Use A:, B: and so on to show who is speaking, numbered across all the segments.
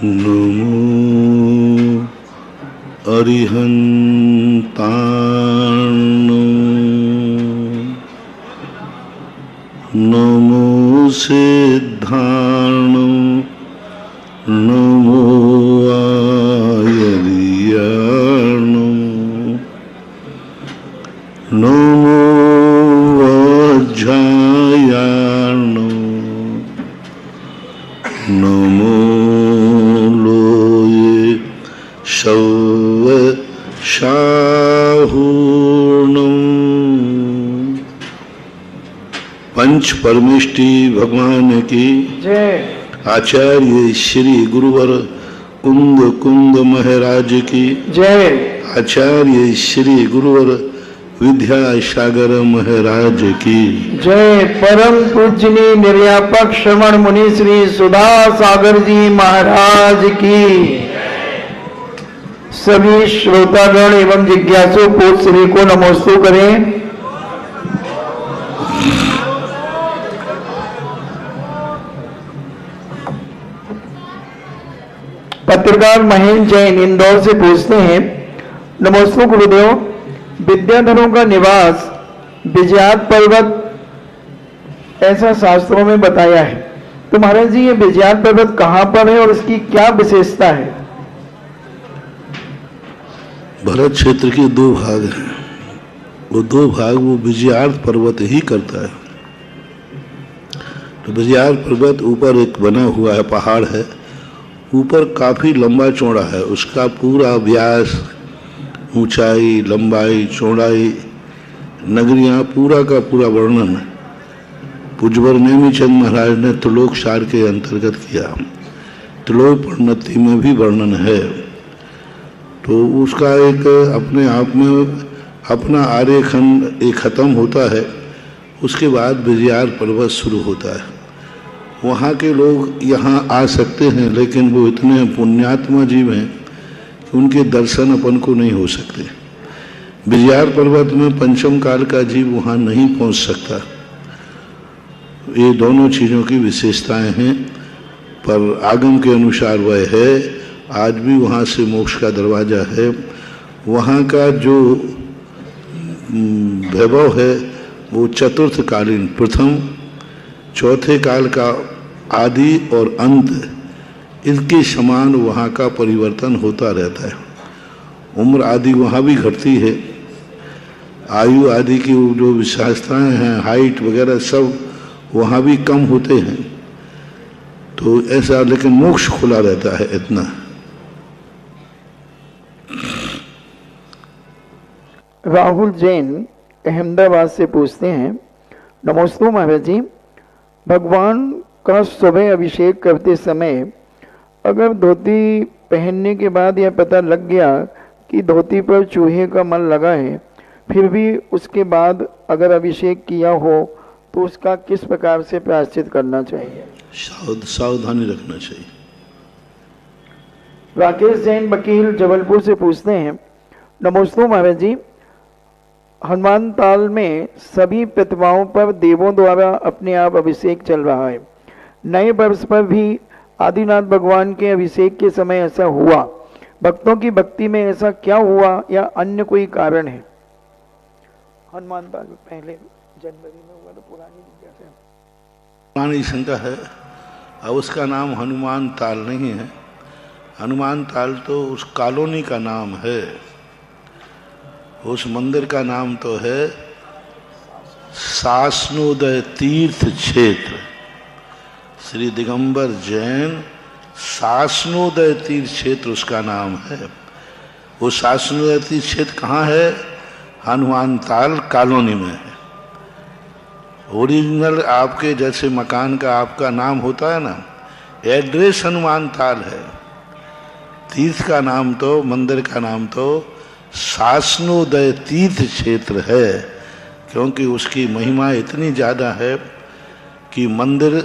A: नमो अरिहंताणो नमो सिद्धाणो नमो आयर्याणो नमो वज्रायाणो नमो लोये शव शाहूर्णो। पंच परमेष्टि भगवान की जय। आचार्य श्री गुरुवर कुंद कुंद महाराज की जय। आचार्य श्री गुरुवर विद्यासागर महाराज की
B: जय। परम पूजनीय निर्यापक श्रवण मुनि श्री सुधा सागर जी महाराज की। सभी श्रोतागण एवं जिज्ञासु पूज्य श्री को नमोस्तु करें। पत्रकार महेंद्र जैन इंदौर से पूछते हैं, नमोस्तु गुरुदेव, विद्याधरों का निवास विजयात पर्वत ऐसा शास्त्रों में बताया है, तो महाराज जी ये विजयात पर्वत कहाँ पर है और इसकी क्या विशेषता है?
A: भरत क्षेत्र के दो भाग हैं, वो दो भाग वो विजयार्थ पर्वत ही करता है। तो विजयार्थ पर्वत ऊपर एक बना हुआ है, पहाड़ है, ऊपर काफी लंबा चौड़ा है, उसका पूरा व्यास, ऊंचाई, लंबाई, चौड़ाई, नगरियां, पूरा का पूरा वर्णन पूज्यवर नेमिचंद महाराज ने त्रिलोक सार के अंतर्गत किया। त्रिलोक प्रणति में भी वर्णन है। तो उसका एक अपने आप में अपना आर्यखंड एक खत्म होता है, उसके बाद विजयार्थ पर्वत शुरू होता है। वहाँ के लोग यहाँ आ सकते हैं, लेकिन वो इतने पुण्यात्मा जीव हैं कि उनके दर्शन अपन को नहीं हो सकते। विजयार्थ पर्वत में पंचम काल का जीव वहाँ नहीं पहुँच सकता। ये दोनों चीज़ों की विशेषताएं हैं, पर आगम के अनुसार वह है। आज भी वहाँ से मोक्ष का दरवाजा है। वहाँ का जो वैभव है वो चतुर्थ कालीन, प्रथम चौथे काल का आदि और अंत, इसके समान वहाँ का परिवर्तन होता रहता है। उम्र आदि वहाँ भी घटती है, आयु आदि की जो विशेषताएं हैं, हाइट वगैरह सब वहाँ भी कम होते हैं। तो ऐसा, लेकिन मोक्ष खुला रहता है इतना।
B: राहुल जैन अहमदाबाद से पूछते हैं, नमोस्तु महाराज जी, भगवान का सुबह अभिषेक करते समय अगर धोती पहनने के बाद यह पता लग गया कि धोती पर चूहे का मल लगा है, फिर भी उसके बाद अगर अभिषेक किया हो तो उसका किस प्रकार से प्रायश्चित करना चाहिए?
A: सावधानी रखना चाहिए।
B: राकेश जैन वकील जबलपुर से पूछते हैं, नमोस्तु महाराज जी, हनुमान ताल में सभी प्रतिमाओं पर देवों द्वारा अपने आप अभिषेक चल रहा है। नए वर्ष पर भी आदिनाथ भगवान के अभिषेक के समय ऐसा हुआ। भक्तों की भक्ति में ऐसा क्या हुआ या अन्य कोई कारण है? हनुमान ताल पहले जनवरी में हुआ, तो
A: पुरानी शंका है। अब उसका नाम हनुमान ताल नहीं है। हनुमान ताल तो उस कॉलोनी का नाम है, उस मंदिर का नाम तो है शासनोदय तीर्थ क्षेत्र। श्री दिगंबर जैन शासनोदय तीर्थ क्षेत्र उसका नाम है। वो शासनोदय तीर्थ क्षेत्र कहाँ है? हनुमान ताल कॉलोनी में है। ओरिजिनल आपके जैसे मकान का आपका नाम होता है ना, एड्रेस हनुमान ताल है। तीर्थ का नाम तो, मंदिर का नाम तो शासनोदय तीर्थ क्षेत्र है, क्योंकि उसकी महिमा इतनी ज़्यादा है कि मंदिर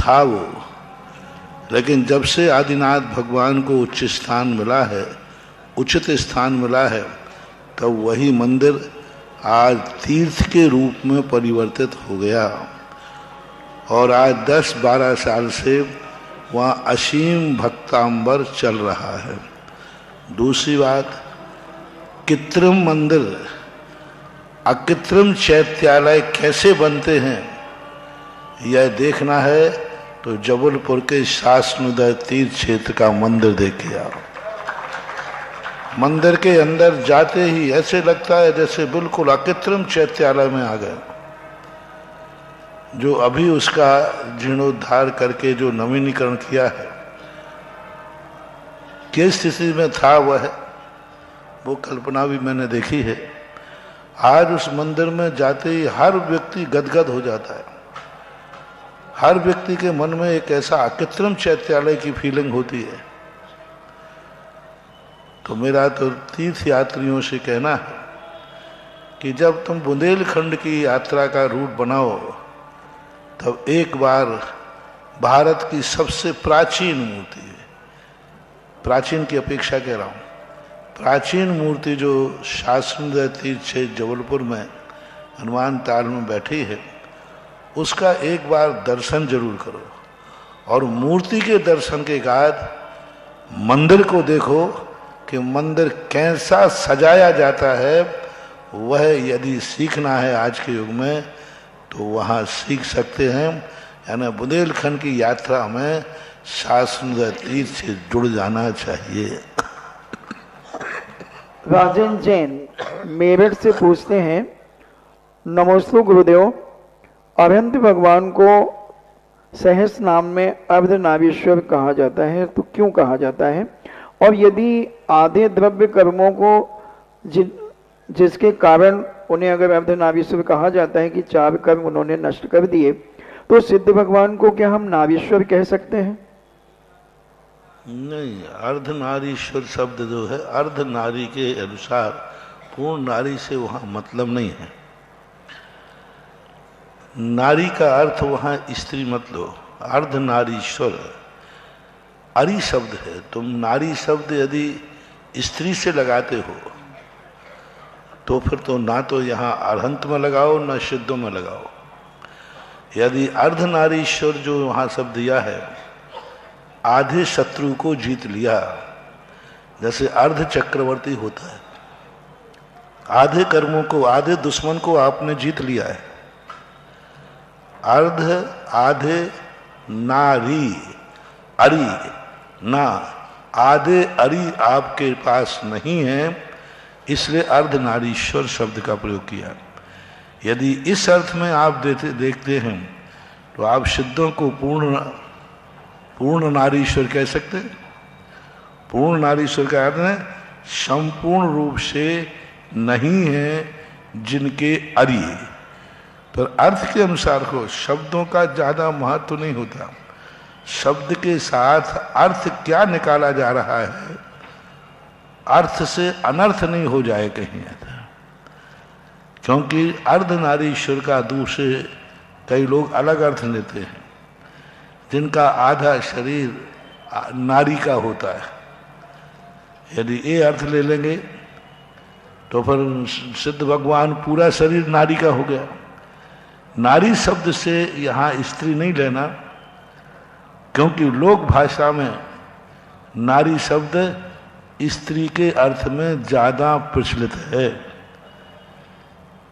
A: था वो, लेकिन जब से आदिनाथ भगवान को उच्च स्थान मिला है, उचित स्थान मिला है, तब वही मंदिर आज तीर्थ के रूप में परिवर्तित हो गया। और आज 10-12 साल से वहाँ असीम भक्तांबर चल रहा है। दूसरी बात, कृत्रिम मंदिर, अकृत्रिम चैत्यालय कैसे बनते हैं यह देखना है तो जबलपुर के शासनोदय तीर्थ क्षेत्र का मंदिर देख के आओ। मंदिर के अंदर जाते ही ऐसे लगता है जैसे बिल्कुल अकृत्रिम चैत्यालय में आ गए। जो अभी उसका जीर्णोद्धार करके जो नवीनीकरण किया है, किस स्थिति में था वह वो कल्पना भी मैंने देखी है। आज उस मंदिर में जाते ही हर व्यक्ति गदगद हो जाता है। हर व्यक्ति के मन में एक ऐसा अकृत्रिम चैत्यालय की फीलिंग होती है। तो मेरा तो तीर्थ यात्रियों से कहना है कि जब तुम बुंदेलखंड की यात्रा का रूट बनाओ तब एक बार भारत की सबसे प्राचीन मूर्ति है, प्राचीन की अपेक्षा कह रहा हूँ, प्राचीन मूर्ति जो शासनोदय तीर्थ क्षेत्र जबलपुर में हनुमान ताल में बैठी है, उसका एक बार दर्शन जरूर करो। और मूर्ति के दर्शन के बाद मंदिर को देखो कि मंदिर कैसा सजाया जाता है। वह यदि सीखना है आज के युग में तो वहाँ सीख सकते हैं। यानी बुंदेलखंड की यात्रा में शासनोदय तीर्थ से जुड़ जाना चाहिए।
B: राजन जैन मेरठ से पूछते हैं, नमोस्तु गुरुदेव, अरहंत भगवान को सहस नाम में अर्धनारीश्वर कहा जाता है तो क्यों कहा जाता है? और यदि आधे द्रव्य कर्मों को जिसके कारण उन्हें अगर अर्धनारीश्वर कहा जाता है कि 4 कर्म उन्होंने नष्ट कर दिए, तो सिद्ध भगवान को क्या हम नारीश्वर कह सकते हैं?
A: नहीं, अर्धनारीश्वर शब्द जो है अर्धनारी के अनुसार पूर्ण नारी से वहाँ मतलब नहीं है। नारी का अर्थ वहाँ स्त्री मत लो, अर्धनारीश्वर अरि शब्द है। तुम नारी शब्द यदि स्त्री से लगाते हो तो फिर तो ना तो यहाँ अरहंत में लगाओ ना सिद्धों में लगाओ। यदि अर्धनारीश्वर जो वहाँ शब्द दिया है, आधे शत्रु को जीत लिया, जैसे अर्ध चक्रवर्ती होता है, आधे कर्मों को, आधे दुश्मन को आपने जीत लिया है। अर्ध आधे नारी अरि ना, आधे अरि आपके पास नहीं है, इसलिए अर्धनारीश्वर शब्द का प्रयोग किया। यदि इस अर्थ में आप देखते हैं तो आप सिद्धों को पूर्ण नारीश्वर कह सकते हैं। पूर्ण नारीश्वर का अर्थ है संपूर्ण रूप से नहीं है जिनके अरि। पर अर्थ के अनुसार को शब्दों का ज्यादा महत्व नहीं होता, शब्द के साथ अर्थ क्या निकाला जा रहा है, अर्थ से अनर्थ नहीं हो जाए कहीं ऐसा। क्योंकि अर्धनारीश्वर का दूसरे कई लोग अलग अर्थ लेते हैं, जिनका आधा शरीर नारी का होता है। यदि ये अर्थ ले लेंगे तो फिर सिद्ध भगवान पूरा शरीर नारी का हो गया। नारी शब्द से यहाँ स्त्री नहीं लेना, क्योंकि लोक भाषा में नारी शब्द स्त्री के अर्थ में ज्यादा प्रचलित है।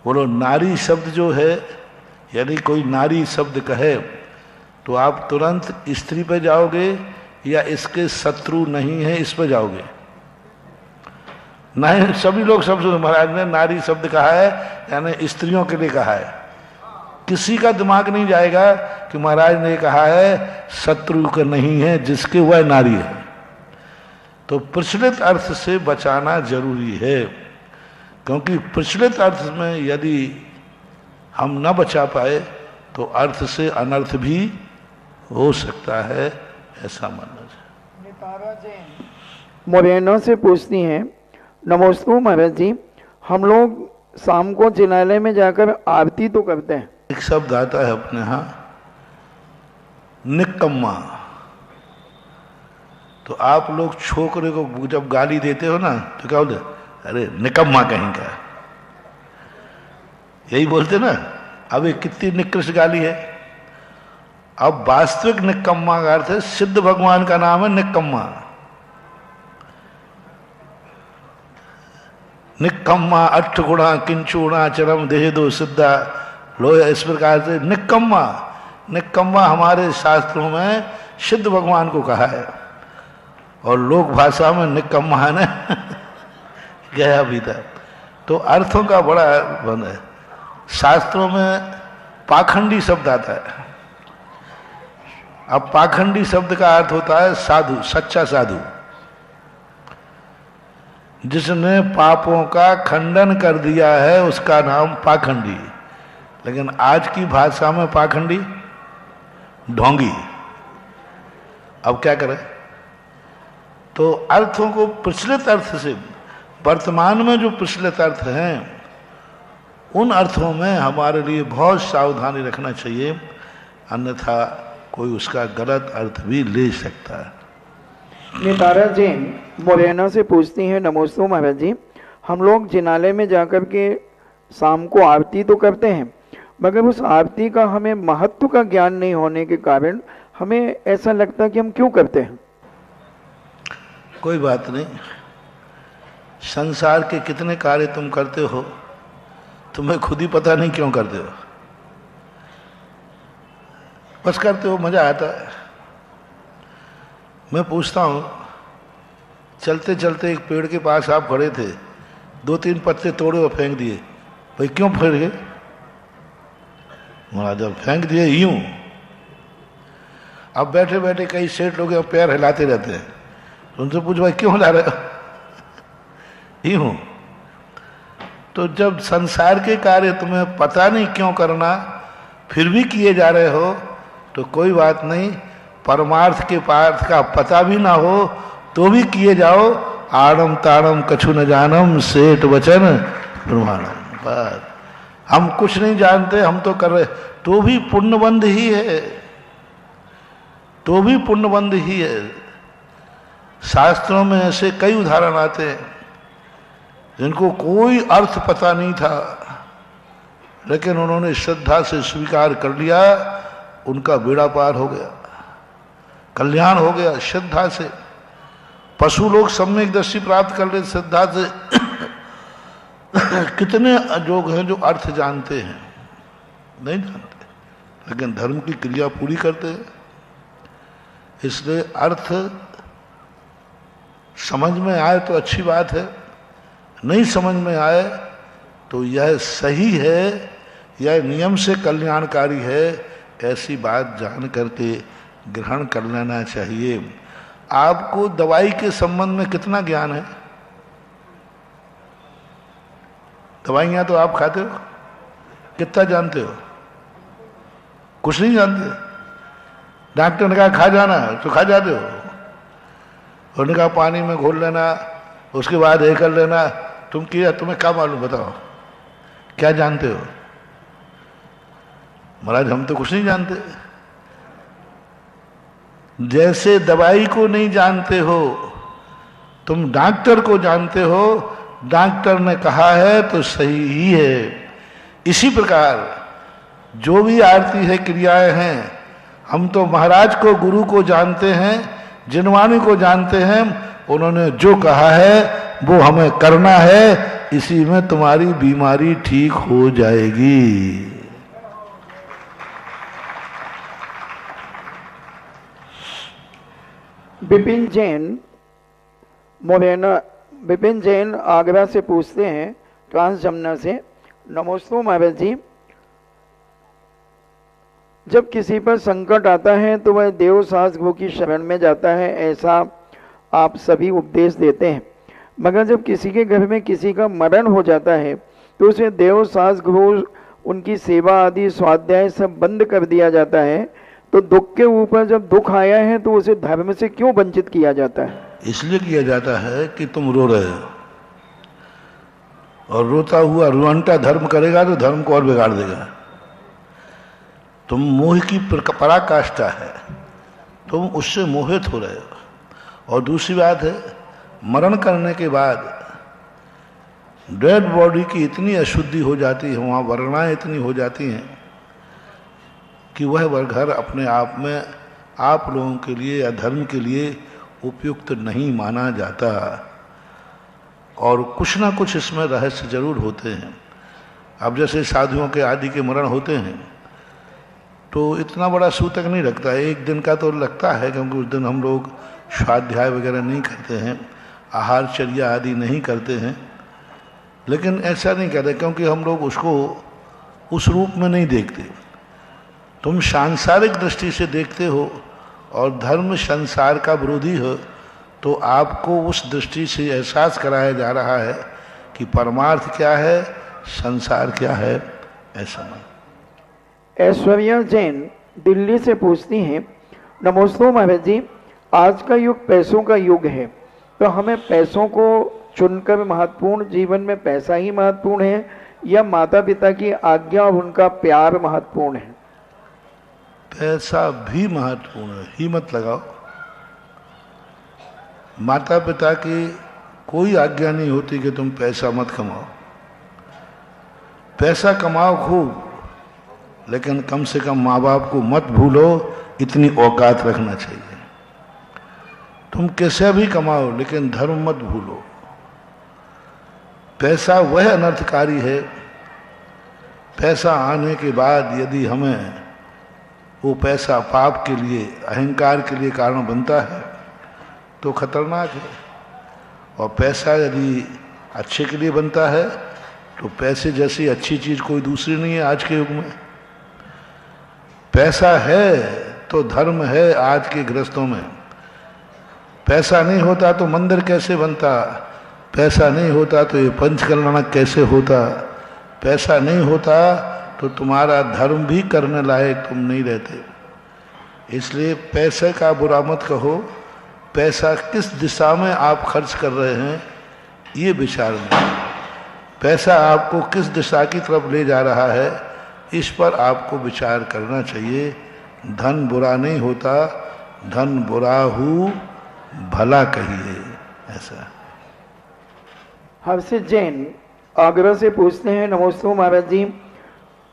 A: बोलो, नारी शब्द जो है, यदि कोई नारी शब्द कहे तो आप तुरंत स्त्री पे जाओगे या इसके शत्रु नहीं है इस पे जाओगे? नहीं, सभी लोग शब्द, महाराज ने नारी शब्द कहा है यानी स्त्रियों के लिए कहा है। किसी का दिमाग नहीं जाएगा कि महाराज ने कहा है शत्रु का नहीं है जिसके वह नारी है। तो प्रचलित अर्थ से बचाना जरूरी है, क्योंकि प्रचलित अर्थ में यदि हम न बचा पाए तो अर्थ से अनर्थ भी हो सकता है, ऐसा मानना चाहिए।
B: मोरेना से पूछती हैं, नमोस्तु महाराज जी, हम लोग शाम को जिनालय में जाकर आरती तो करते हैं।
A: एक शब्द आता है अपने यहाँ, निकम्मा। तो आप लोग छोकरे को जब गाली देते हो ना तो क्या बोलते? अरे निकम्मा कहीं का, यही बोलते ना। अब ये कितनी निकृष्ट गाली है। अब वास्तविक निकम्मा का अर्थ है, सिद्ध भगवान का नाम है निकम्मा। निकम्मा अठ गुणा किंचुणा चरम देह दो सिद्धा लोह, इस प्रकार से निकम्मा। निकम्मा हमारे शास्त्रों में सिद्ध भगवान को कहा है, और लोक भाषा में निकम्मा है ना गया भी था। तो अर्थों का बड़ा बंद है। शास्त्रों में पाखंडी शब्द आता है। अब पाखंडी शब्द का अर्थ होता है साधु, सच्चा साधु, जिसने पापों का खंडन कर दिया है उसका नाम पाखंडी। लेकिन आज की भाषा में पाखंडी ढोंगी। अब क्या करें? तो अर्थों को प्रचलित अर्थ से, वर्तमान में जो प्रचलित अर्थ हैं उन अर्थों में हमारे लिए बहुत सावधानी रखना चाहिए, अन्यथा कोई उसका गलत अर्थ भी ले सकता है।
B: नितारा जैन मोरेना से पूछती हैं, नमोस्तु महाराज जी, हम लोग जिनालय में जाकर के शाम को आरती तो करते हैं, मगर उस आरती का हमें महत्व का ज्ञान नहीं होने के कारण हमें ऐसा लगता है कि हम क्यों करते हैं।
A: कोई बात नहीं, संसार के कितने कार्य तुम करते हो तुम्हें खुद ही पता नहीं क्यों करते हो, बस करते हो, मजा आता है। मैं पूछता हूं, चलते चलते एक पेड़ के पास आप खड़े थे, 2-3 पत्ते तोड़े और फेंक दिए, भाई क्यों फेंक गए? महाराज जब फेंक दिए यूं। अब बैठे बैठे कई सेठ लोग पैर हिलाते रहते हैं, उनसे पूछ भाई क्यों हिला रहे हो? यूं। तो जब संसार के कार्य तुम्हें पता नहीं क्यों करना, फिर भी किए जा रहे हो, तो कोई बात नहीं, परमार्थ के पार्थ का पता भी ना हो तो भी किए जाओ। आड़म ताड़म कछु न जानम सेठ वचन प्रमाणम। बस हम कुछ नहीं जानते, हम तो कर रहे, तो भी पुण्यबंध ही है, तो भी पुण्यबंध ही है। शास्त्रों में ऐसे कई उदाहरण आते हैं जिनको कोई अर्थ पता नहीं था, लेकिन उन्होंने श्रद्धा से स्वीकार कर लिया, उनका बेड़ा पार हो गया, कल्याण हो गया श्रद्धा से। पशु लोग सम्यक दृष्टि प्राप्त कर ले श्रद्धा से। कितने लोग हैं जो अर्थ जानते हैं, नहीं जानते, लेकिन धर्म की क्रिया पूरी करते हैं। इसलिए अर्थ समझ में आए तो अच्छी बात है, नहीं समझ में आए तो यह सही है, यह नियम से कल्याणकारी है, ऐसी बात जान करके ग्रहण कर लेना चाहिए। आपको दवाई के संबंध में कितना ज्ञान है? दवाइयां तो आप खाते हो, कितना जानते हो? कुछ नहीं जानते। डॉक्टर ने कहा खा जाना तो खा जाते हो, उन्होंने कहा पानी में घोल लेना, उसके बाद ये कर लेना, तुम किया, तुम्हें क्या मालूम? बताओ क्या जानते हो? महाराज हम तो कुछ नहीं जानते। जैसे दवाई को नहीं जानते हो, तुम डॉक्टर को जानते हो, डॉक्टर ने कहा है तो सही ही है। इसी प्रकार जो भी आरती है, क्रियाएं हैं, हम तो महाराज को, गुरु को जानते हैं, जिनवाणी को जानते हैं, उन्होंने जो कहा है वो हमें करना है, इसी में तुम्हारी बीमारी ठीक हो जाएगी।
B: विपिन जैन मोरेना, विपिन जैन आगरा से पूछते हैं, ट्रांस जमुना से, नमोस्तु महाराज जी, जब किसी पर संकट आता है तो वह देव सास गुरु की शरण में जाता है, ऐसा आप सभी उपदेश देते हैं, मगर जब किसी के घर में किसी का मरण हो जाता है तो उसे देव सास गुरु, उनकी सेवा आदि स्वाध्याय सब बंद कर दिया जाता है, तो दुख के ऊपर जब दुख आया है तो उसे धर्म से क्यों वंचित किया जाता है?
A: इसलिए किया जाता है कि तुम रो रहे हो, और रोता हुआ रुआंटा धर्म करेगा तो धर्म को और बिगाड़ देगा। तुम मोह की पराकाष्ठा है, तुम उससे मोहित हो रहे हो। और दूसरी बात है, मरण करने के बाद डेड बॉडी की इतनी अशुद्धि हो जाती है, वहाँ वर्णाएं इतनी हो जाती हैं, कि वह घर अपने आप में आप लोगों के लिए या धर्म के लिए उपयुक्त नहीं माना जाता, और कुछ ना कुछ इसमें रहस्य जरूर होते हैं। अब जैसे साधुओं के आदि के मरण होते हैं तो इतना बड़ा सूतक नहीं लगता, एक दिन का तो लगता है, क्योंकि उस दिन हम लोग स्वाध्याय वगैरह नहीं करते हैं, आहारचर्या आदि नहीं करते हैं। लेकिन ऐसा नहीं कहते, क्योंकि हम लोग उसको उस रूप में नहीं देखते। तुम सांसारिक दृष्टि से देखते हो और धर्म संसार का विरोधी हो, तो आपको उस दृष्टि से एहसास कराया जा रहा है कि परमार्थ क्या है, संसार क्या है, ऐसा नहीं।
B: ऐश्वर्या जैन दिल्ली से पूछती हैं, नमस्ते महाराज जी, आज का युग पैसों का युग है, तो हमें पैसों को चुनकर महत्वपूर्ण, जीवन में पैसा ही महत्वपूर्ण है या माता पिता की आज्ञा और उनका प्यार महत्वपूर्ण है?
A: पैसा भी महत्वपूर्ण है, ही मत लगाओ। माता पिता की कोई आज्ञा नहीं होती कि तुम पैसा मत कमाओ। पैसा कमाओ खूब, लेकिन कम से कम माँ बाप को मत भूलो, इतनी औकात रखना चाहिए। तुम कैसे भी कमाओ, लेकिन धर्म मत भूलो। पैसा वह अनर्थकारी है, पैसा आने के बाद यदि हमें वो पैसा पाप के लिए, अहंकार के लिए कारण बनता है तो खतरनाक है। और पैसा यदि अच्छे के लिए बनता है तो पैसे जैसी अच्छी चीज कोई दूसरी नहीं है आज के युग में। पैसा है तो धर्म है आज के गृहस्थों में। पैसा नहीं होता तो मंदिर कैसे बनता, पैसा नहीं होता तो ये पंचकल्याणक कैसे होता, पैसा नहीं होता तो तुम्हारा धर्म भी करने लायक तुम नहीं रहते। इसलिए पैसे का बुरा मत कहो, पैसा किस दिशा में आप खर्च कर रहे हैं ये विचार नहीं। पैसा आपको किस दिशा की तरफ ले जा रहा है इस पर आपको विचार करना चाहिए। धन बुरा नहीं होता, धन बुरा हो भला कहिए, ऐसा।
B: हर्षित जैन आगरा से पूछते हैं, नमस्ते महाराज जी,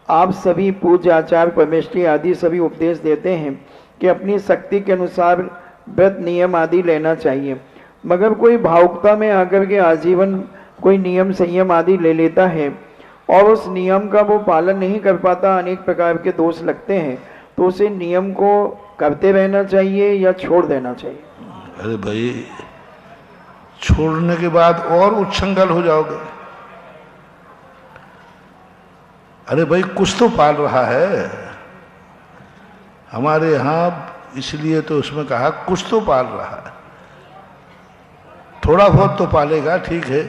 B: आप सभी पूज्य आचार्य परमेष्ठी आदि सभी उपदेश देते हैं कि अपनी शक्ति के अनुसार व्रत नियम आदि लेना चाहिए, मगर कोई भावुकता में आकर के आजीवन कोई नियम संयम आदि ले लेता है और उस नियम का वो पालन नहीं कर पाता, अनेक प्रकार के दोष लगते हैं, तो उसे नियम को करते रहना चाहिए या छोड़ देना चाहिए?
A: अरे भाई, छोड़ने के बाद और उच्छृंखल हो जाओगे। अरे भाई, कुछ तो पाल रहा है हमारे यहाँ, इसलिए तो उसमें कहा कुछ तो पाल रहा है। थोड़ा बहुत तो पालेगा, ठीक है,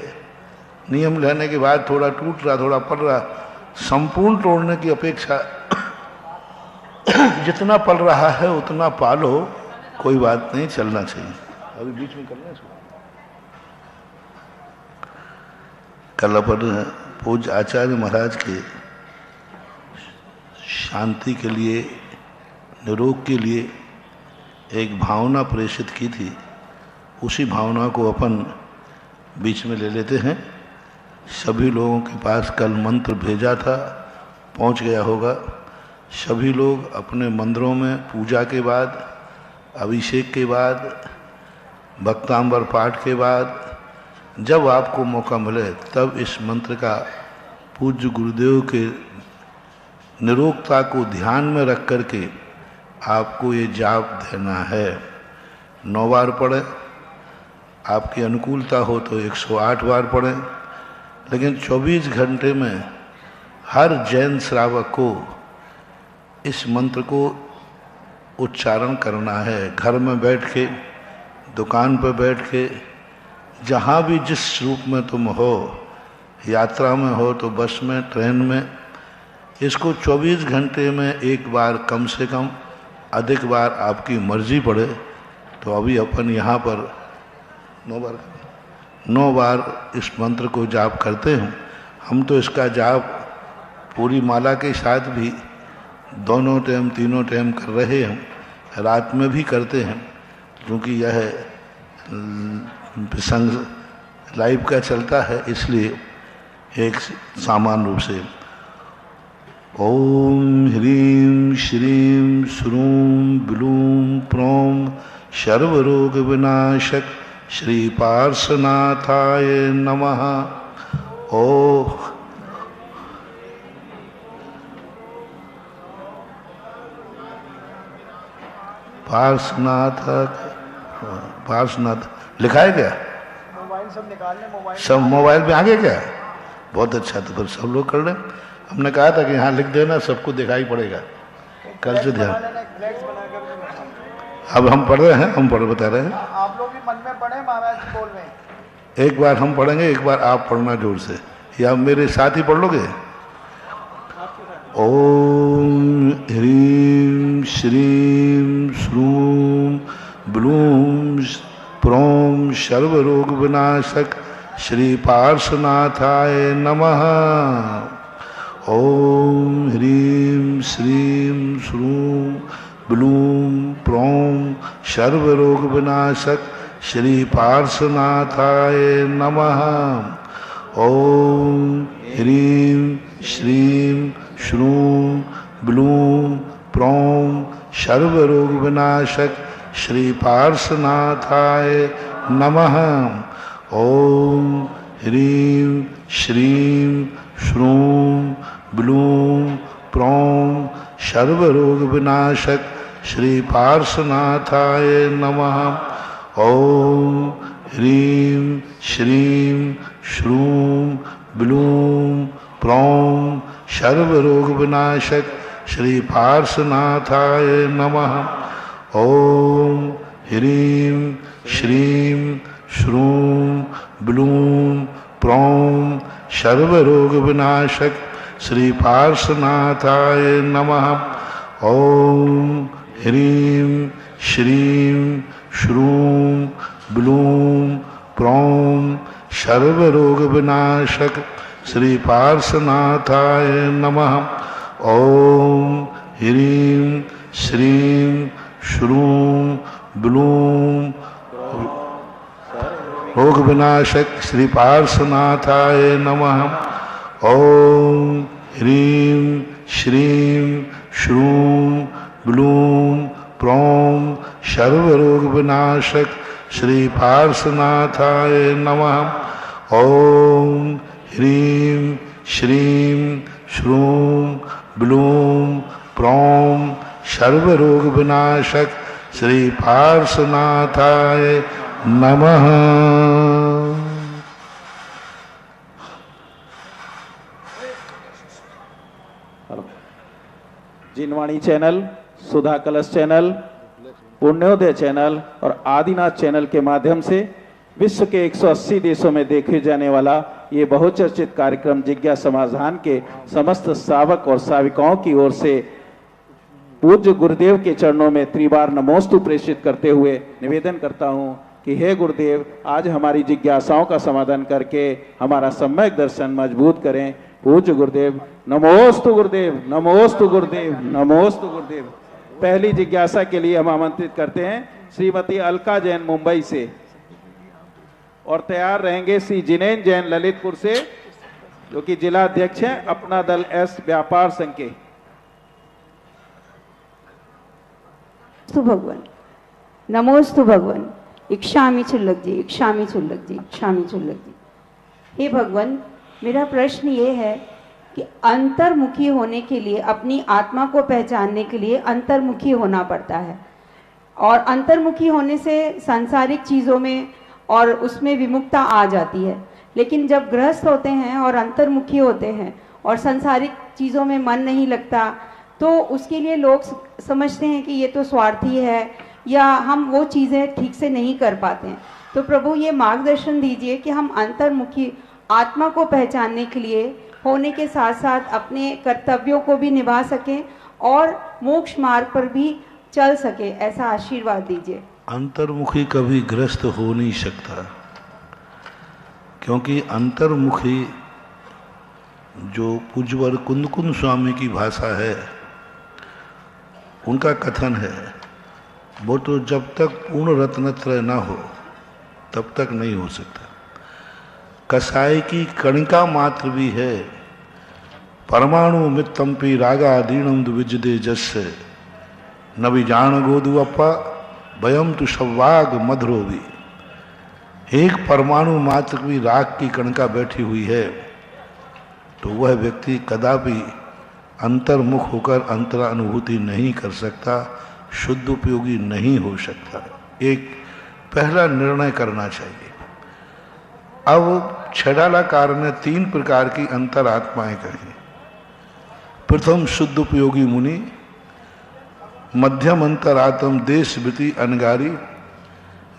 A: नियम लेने के बाद थोड़ा टूट रहा, थोड़ा पल रहा। संपूर्ण तोड़ने की अपेक्षा जितना पल रहा है उतना पालो, कोई बात नहीं, चलना चाहिए। अभी बीच में करना है। कल अपन पूज्य आचार्य महाराज के शांति के लिए, निरोग के लिए एक भावना प्रेषित की थी, उसी भावना को अपन बीच में ले लेते हैं। सभी लोगों के पास कल मंत्र भेजा था, पहुंच गया होगा। सभी लोग अपने मंदिरों में पूजा के बाद, अभिषेक के बाद, भक्तांबर पाठ के बाद, जब आपको मौका मिले तब इस मंत्र का पूज्य गुरुदेव के निरोगता को ध्यान में रख करके आपको ये जाप देना है। 9 बार पढ़ें, आपकी अनुकूलता हो तो 108 बार पढ़ें, लेकिन 24 घंटे में हर जैन श्रावक को इस मंत्र को उच्चारण करना है। घर में बैठ के, दुकान पर बैठ के, जहाँ भी जिस रूप में तुम हो, यात्रा में हो तो बस में, ट्रेन में, इसको 24 घंटे में एक बार कम से कम, अधिक बार आपकी मर्जी पड़े। तो अभी अपन यहाँ पर 9 बार इस मंत्र को जाप करते हैं। हम तो इसका जाप पूरी माला के साथ भी दोनों टाइम, तीनों टाइम कर रहे हैं, रात में भी करते हैं, क्योंकि यह प्रसंग लाइव का चलता है, इसलिए एक सामान्य रूप से ओम ह्रीं श्रीं श्रूं ब्लूं प्रों सर्वरोग विनाशक श्री पार्श्वनाथाय नमः। ओ पार्श्वनाथ, पार्श्वनाथ लिखा है क्या?
B: मोबाइल सब निकालने, मोबाइल
A: सब मोबाइल में आ गया क्या? बहुत अच्छा, तो फिर सब लोग कर रहे हैं। हमने कहा था कि यहाँ लिख देना, सबको दिखाई पड़ेगा। कल से ध्यान। अब हम पढ़ रहे हैं, हम बता रहे हैं।
B: आप लोग भी मन में पढ़े, महाराज बोल रहे हैं।
A: एक बार हम पढ़ेंगे, एक बार आप पढ़ना जोर से, या मेरे साथ ही पढ़ लोगे? ओम ह्रीं श्रीं श्रूं ब्लूं प्रों सर्वरोग विनाशक श्री पार्श्वनाथाय नमः। ओम ह्रीं श्रीं श्रूं ब्लूं प्रों सर्वरोग विनाशक श्री पार्श्वनाथाय नमः। ओम ह्रीं श्रीं श्रूं ब्लूं प्रों सर्वरोग विनाशक श्री पार्श्वनाथाय नमः। ओम ह्रीं श्रीं श्रूं ब्लूं प्रों सर्वरोग विनाशक श्री पार्श्वनाथाय नमः। ओम ह्रीं श्रीं श्रूं ब्लूं प्रों सर्वरोग विनाशक श्री पार्श्वनाथाय नमः। ओम ह्रीं श्रीं श्रूं ब्लूं प्रों सर्वरोग विनाशक श्री पार्श्वनाथाय नमः। ओम ह्रीं श्रीं श्रूं ब्लूं प्रों सर्वरोग विनाशक श्री पार्श्वनाथाय नमः। ओम ह्रीं श्रीं श्रूं ब्लूं रोग विनाशक श्री पार्श्वनाथाय नमः। ओम ह्रीं श्रीं श्रूं ब्लूं प्रों सर्वरोग विनाशक श्री पार्श्वनाथाय नमः। ओम ह्रीं श्रीं श्रूं ब्लूं प्रों सर्वरोग विनाशक श्री पार्श्वनाथाय नमः।
C: जिनवाणी चैनल, सुधा कलश चैनल, पुण्योदय चैनल और आदिनाथ चैनल के माध्यम से विश्व के 180 देशों में देखे जाने वाला ये बहुचर्चित कार्यक्रम जिज्ञा समाधान के समस्त श्रावक और श्राविकाओं की ओर से पूज्य गुरुदेव के चरणों में त्रिबार नमोस्तु प्रेषित करते हुए निवेदन करता हूँ कि हे गुरुदेव, आज हमारी जिज्ञासाओं का समाधान करके हमारा सम्यक दर्शन मजबूत करें। पूज्य गुरुदेव, नमोस्तु गुरुदेव, नमोस्तु गुरुदेव, नमोस्तु गुरुदेव। पहली जिज्ञासा के लिए हम आमंत्रित करते हैं श्रीमती अलका जैन मुंबई से, और तैयार रहेंगे श्री जिनेन जैन ललितपुर से, जो कि जिला अध्यक्ष हैं अपना दल एस व्यापार संघ के।
D: भगवान, नमोस्तु भगवान। इक्षामि चुल्लक जी, इक्षामि चुल्लक जी, इक्षामि चुल्लक जी। हे भगवान, मेरा प्रश्न ये है कि अंतर्मुखी होने के लिए, अपनी आत्मा को पहचानने के लिए अंतर्मुखी होना पड़ता है, और अंतर्मुखी होने से सांसारिक चीज़ों में और उसमें विमुक्ता आ जाती है। लेकिन जब गृहस्थ होते हैं और अंतर्मुखी होते हैं और सांसारिक चीज़ों में मन नहीं लगता, तो उसके लिए लोग समझते हैं कि ये तो स्वार्थी है, या हम वो चीज़ें ठीक से नहीं कर पाते हैं। तो प्रभु, ये मार्गदर्शन दीजिए कि हम अंतर्मुखी आत्मा को पहचानने के लिए होने के साथ साथ अपने कर्तव्यों को भी निभा सकें और मोक्ष मार्ग पर भी चल सके, ऐसा आशीर्वाद दीजिए।
A: अंतर्मुखी कभी ग्रस्त हो नहीं सकता, क्योंकि अंतर्मुखी जो पूज्यवर कुंदकुंद स्वामी की भाषा है, उनका कथन है, वो तो जब तक पूर्ण रत्नत्रय ना हो तब तक नहीं हो सकता। कसाई की कणिका मात्र भी है, परमाणु मित्तंपी रागा दीनम द्विजदे जस्य नवि जान गोदु अपा भयम तु शवाग मधुरो भी। एक परमाणु मात्र भी राग की कणका बैठी हुई है तो वह व्यक्ति कदापि अंतर्मुख होकर अंतरानुभूति नहीं कर सकता, शुद्ध उपयोगी नहीं हो सकता। एक पहला निर्णय करना चाहिए। अब छडालाकार ने 3 प्रकार की अंतरात्माएं कही। प्रथम शुद्ध उपयोगी मुनि, मध्यम अंतरात्म देश वृत्ति अनगारी,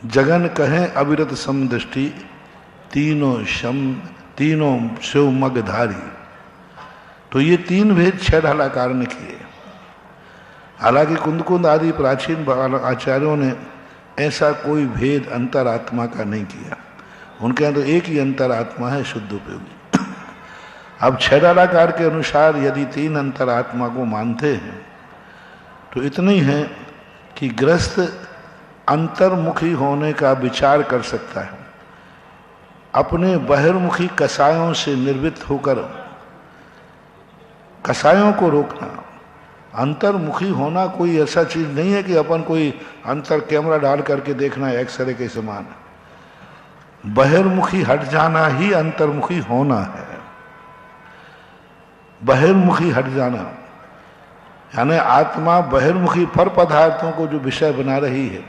A: जगन कहें अविरत समदृष्टि, तीनों शिव मगधारी। तो ये 3 भेद छडालाकार ने किए। हालांकि कुंद आदि प्राचीन आचार्यों ने ऐसा कोई भेद अंतरात्मा का नहीं किया। उनके यहाँ तो एक ही अंतरात्मा है, शुद्ध उपयोगी। अब छडालाकार के अनुसार यदि 3 अंतरात्मा को मानते हैं तो इतनी है कि गृहस्थ अंतर्मुखी होने का विचार कर सकता है। अपने बहिर्मुखी कसायों से निर्वृत्त होकर कसायों को रोकना। अंतर्मुखी होना कोई ऐसा चीज नहीं है कि अपन कोई अंतर कैमरा डाल करके देखना एक्सरे के समान। बहिर्मुखी हट जाना ही अंतर्मुखी होना है। बहिर्मुखी हट जाना यानी आत्मा बहिर्मुखी पर पदार्थों को जो विषय बना रही है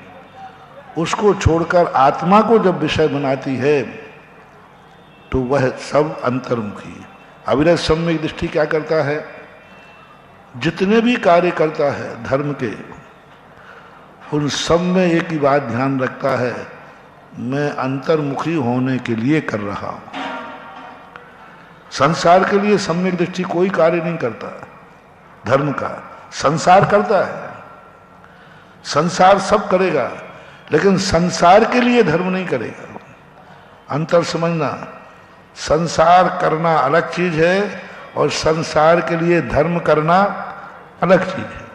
A: उसको छोड़कर आत्मा को जब विषय बनाती है तो वह सब अंतर्मुखी। अविरत सम्यक दृष्टि क्या करता है? जितने भी कार्य करता है धर्म के, उन सब में एक ही बात ध्यान रखता है, मैं अंतर्मुखी होने के लिए कर रहा हूं। संसार के लिए सम्यक दृष्टि कोई कार्य नहीं करता धर्म का। संसार करता है, संसार सब करेगा, लेकिन संसार के लिए धर्म नहीं करेगा। अंतर समझना, संसार करना अलग चीज है और संसार के लिए धर्म करना अलग चीज है।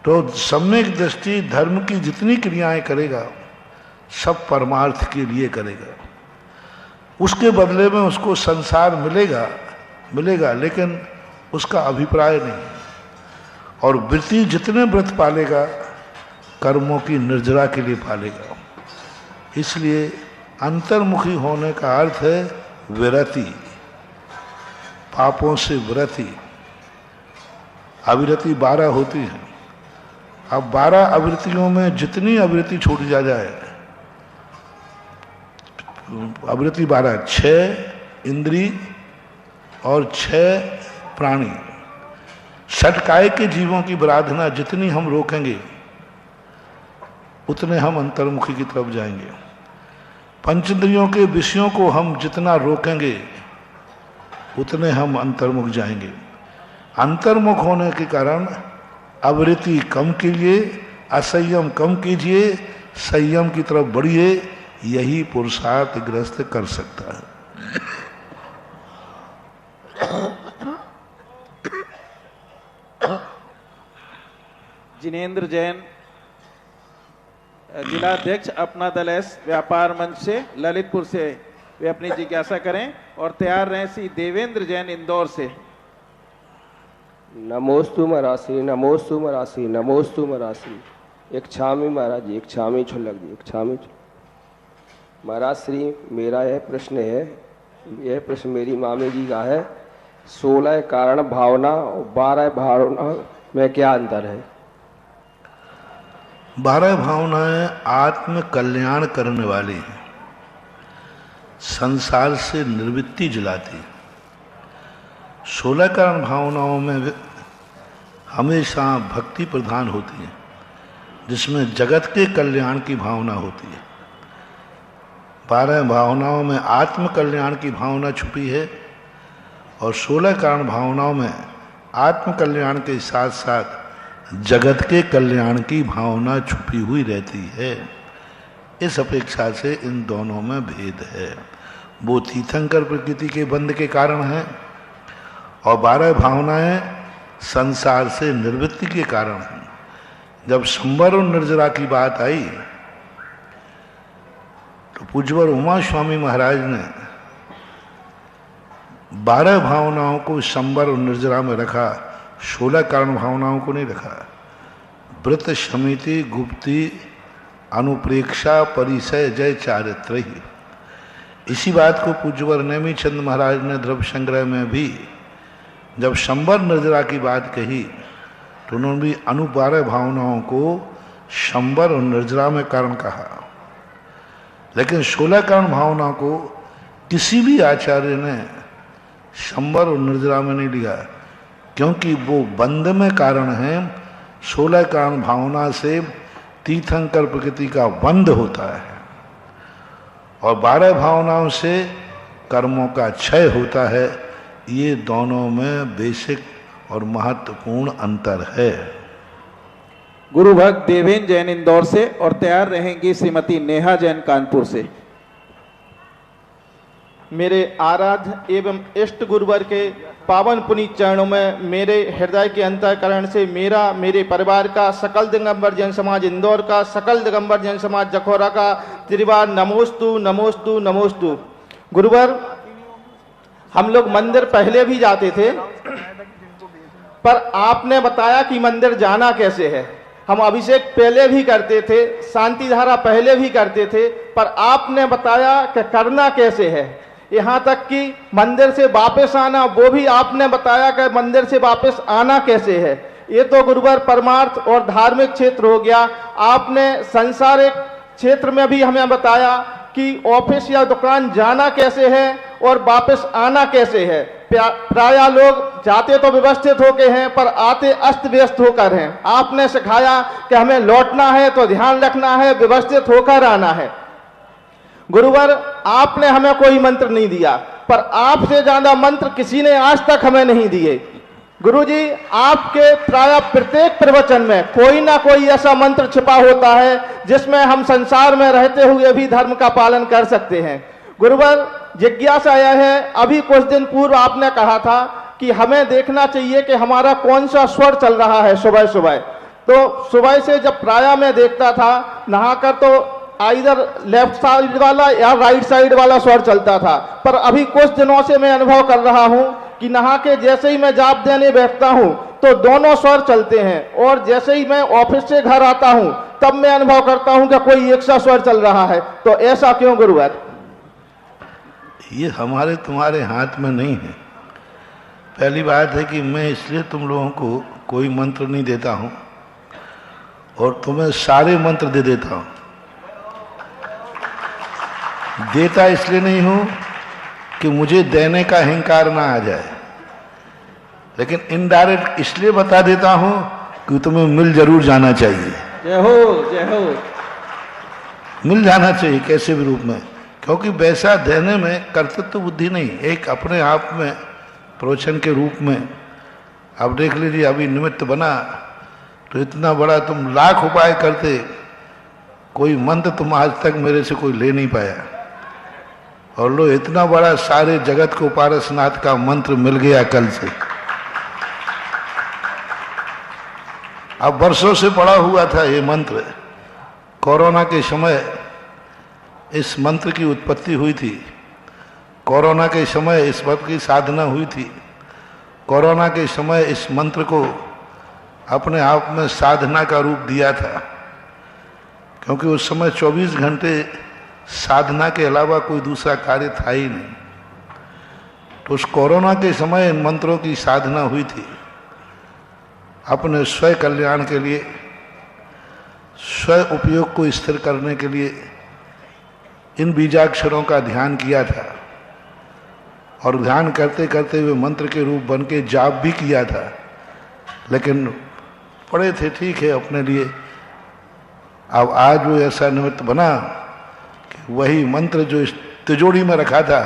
A: तो सम्यक दृष्टि धर्म की जितनी क्रियाएं करेगा सब परमार्थ के लिए करेगा। उसके बदले में उसको संसार मिलेगा लेकिन उसका अभिप्राय नहीं। और वृत्ति जितने व्रत पालेगा कर्मों की निर्जरा के लिए पालेगा। इसलिए अंतर्मुखी होने का अर्थ है विरति, पापों से विरति। अविरति 12 होती है। अब 12 अविरतियों में जितनी अविरति छूट जाए, अविरति 12, 6 इंद्री और 6 प्राणी, षटकाय के जीवों की आराधना जितनी हम रोकेंगे उतने हम अंतर्मुखी की तरफ जाएंगे। पंचेंद्रियों के विषयों को हम जितना रोकेंगे उतने हम अंतर्मुख जाएंगे। अंतर्मुख होने के कारण अवृत्ति कम कीजिए, असंयम कम कीजिए, संयम की तरफ बढ़िए। यही पुरुषार्थ ग्रस्त कर सकता है।
C: जिनेंद्र जैन, जिलाध्यक्ष अपना दल एस व्यापार मंच से ललितपुर से, वे अपनी जिज्ञासा करें और तैयार रहें। श्री देवेंद्र जैन इंदौर से।
E: नमोस्तु मरासी, नमोस्तु मरासी, नमोस्तु मरासी। एक छामी महाराज जी, एक छामी छुल्लक जी, एक छामी। महाराज श्री, मेरा यह प्रश्न है, यह प्रश्न मेरी मामी जी का है। 16 कारण भावना और 12 भावना में क्या अंतर है?
A: 12 भावनाएं आत्म कल्याण करने वाली हैं, संसार से निर्वृत्ति जलाती। 16 कारण भावनाओं में हमेशा भक्ति प्रधान होती है, जिसमें जगत के कल्याण की भावना होती है। 12 भावनाओं में आत्म कल्याण की भावना छुपी है और 16 कारण भावनाओं में आत्म कल्याण के साथ साथ जगत के कल्याण की भावना छुपी हुई रहती है। इस अपेक्षा से इन दोनों में भेद है। वो तीर्थंकर प्रकृति के बंध के कारण है और 12 भावनाएं संसार से निवृत्ति के कारण हैं। जब संवर और निर्जरा की बात आई तो पूज्यवर उमा स्वामी महाराज ने 12 भावनाओं को संवर और निर्जरा में रखा, 16 कारण भावनाओं को नहीं रखा। व्रत, शमिति, गुप्ति, अनुप्रेक्षा, परिचय, जय, चारित्र ही। इसी बात को पूज्यवर नेमिचंद महाराज ने द्रव्य संग्रह में भी जब संवर निर्जरा की बात कही तो उन्होंने भी 12 भावनाओं को संवर और निर्जरा में कारण कहा, लेकिन 16 कारण भावना को किसी भी आचार्य ने संवर और निर्जरा में नहीं लिया, क्योंकि वो बंध में कारण है। 16 कारण भावना से तीर्थंकर प्रकृति का बंध होता है और 12 भावनाओं से कर्मों का क्षय होता है। ये दोनों में बेसिक और महत्वपूर्ण अंतर है।
C: गुरु भक्त देवेन जैन इंदौर से और तैयार रहेंगी श्रीमती नेहा जैन कानपुर से।
F: मेरे आराध्य एवं इष्ट गुरुवर के पावन पुनीत चरणों में मेरे हृदय के अंतःकरण से मेरा, मेरे परिवार का, सकल दिगंबर जैन समाज इंदौर का, सकल दिगंबर जैन समाज जखौरा का त्रिवार नमोस्तु नमोस्तु नमोस्तु। गुरुवर, हम लोग मंदिर पहले भी जाते थे, पर आपने बताया कि मंदिर जाना कैसे है। हम अभिषेक पहले भी करते थे, शांति धारा पहले भी करते थे, पर आपने बताया कि करना कैसे है। यहाँ तक कि मंदिर से वापस आना, वो भी आपने बताया कि मंदिर से वापस आना कैसे है। ये तो गुरुवर परमार्थ और धार्मिक क्षेत्र हो गया। आपने सांसारिक क्षेत्र में भी हमें बताया कि ऑफिस या दुकान जाना कैसे है और वापस आना कैसे है। प्राय लोग जाते तो व्यवस्थित होके हैं, पर आते अस्त व्यस्त होकर हैं। आपने सिखाया कि हमें लौटना है तो ध्यान रखना है, व्यवस्थित होकर आना है। गुरुवर, आपने हमें कोई मंत्र नहीं दिया, पर आपसे ज्यादा मंत्र किसी ने आज तक हमें नहीं दिए। गुरुजी, आपके प्राय प्रत्येक प्रवचन में कोई ना कोई ऐसा मंत्र छिपा होता है जिसमें हम संसार में रहते हुए भी धर्म का पालन कर सकते हैं। गुरुवर, जिज्ञासा यह है, अभी कुछ दिन पूर्व आपने कहा था कि हमें देखना चाहिए कि हमारा कौन सा स्वर चल रहा है सुबह सुबह। तो सुबह से जब प्राय में देखता था नहाकर, तो आइदर लेफ्ट साइड वाला या राइट साइड वाला स्वर चलता था, पर अभी कुछ दिनों से मैं अनुभव कर रहा हूं कि नहा के जैसे ही मैं जाप देने बैठता हूं तो दोनों स्वर चलते हैं, और जैसे ही मैं ऑफिस से घर आता हूं तब मैं अनुभव करता हूं कि कोई एक सा स्वर चल रहा है। तो ऐसा क्यों गुरुवर?
A: ये हमारे तुम्हारे हाथ में नहीं है। पहली बात है कि मैं इसलिए तुम लोगों को कोई मंत्र नहीं देता हूं और तुम्हें सारे मंत्र दे देता हूं। देता इसलिए नहीं हूं कि मुझे देने का अहंकार ना आ जाए, लेकिन इनडायरेक्ट इसलिए बता देता हूं कि तुम्हें मिल जरूर जाना चाहिए।
C: जय हो, जय हो।
A: मिल जाना चाहिए कैसे भी रूप में, क्योंकि वैसा देने में कर्तृत्व बुद्धि नहीं, एक अपने आप में प्रवचन के रूप में। अब देख लीजिए, अभी निमित्त बना तो इतना बड़ा तुम लाख उपाय करते, कोई मंत्र तुम आज तक मेरे से कोई ले नहीं पाया, और लो इतना बड़ा सारे जगत को पारसनाथ का मंत्र मिल गया कल से। अब वर्षों से पड़ा हुआ था ये मंत्र। कोरोना के समय इस मंत्र की उत्पत्ति हुई थी, कोरोना के समय इस मंत्र की साधना हुई थी, कोरोना के समय इस मंत्र को अपने आप में साधना का रूप दिया था, क्योंकि उस समय 24 घंटे साधना के अलावा कोई दूसरा कार्य था ही नहीं। तो उस कोरोना के समय इन मंत्रों की साधना हुई थी, अपने स्वयं कल्याण के लिए, स्वयं उपयोग को स्थिर करने के लिए इन बीजाक्षरों का ध्यान किया था, और ध्यान करते करते हुए मंत्र के रूप बन के जाप भी किया था। लेकिन पढ़े थे, ठीक है, अपने लिए। अब आज वो ऐसा निमित्त बना कि वही मंत्र जो इस तिजोरी में रखा था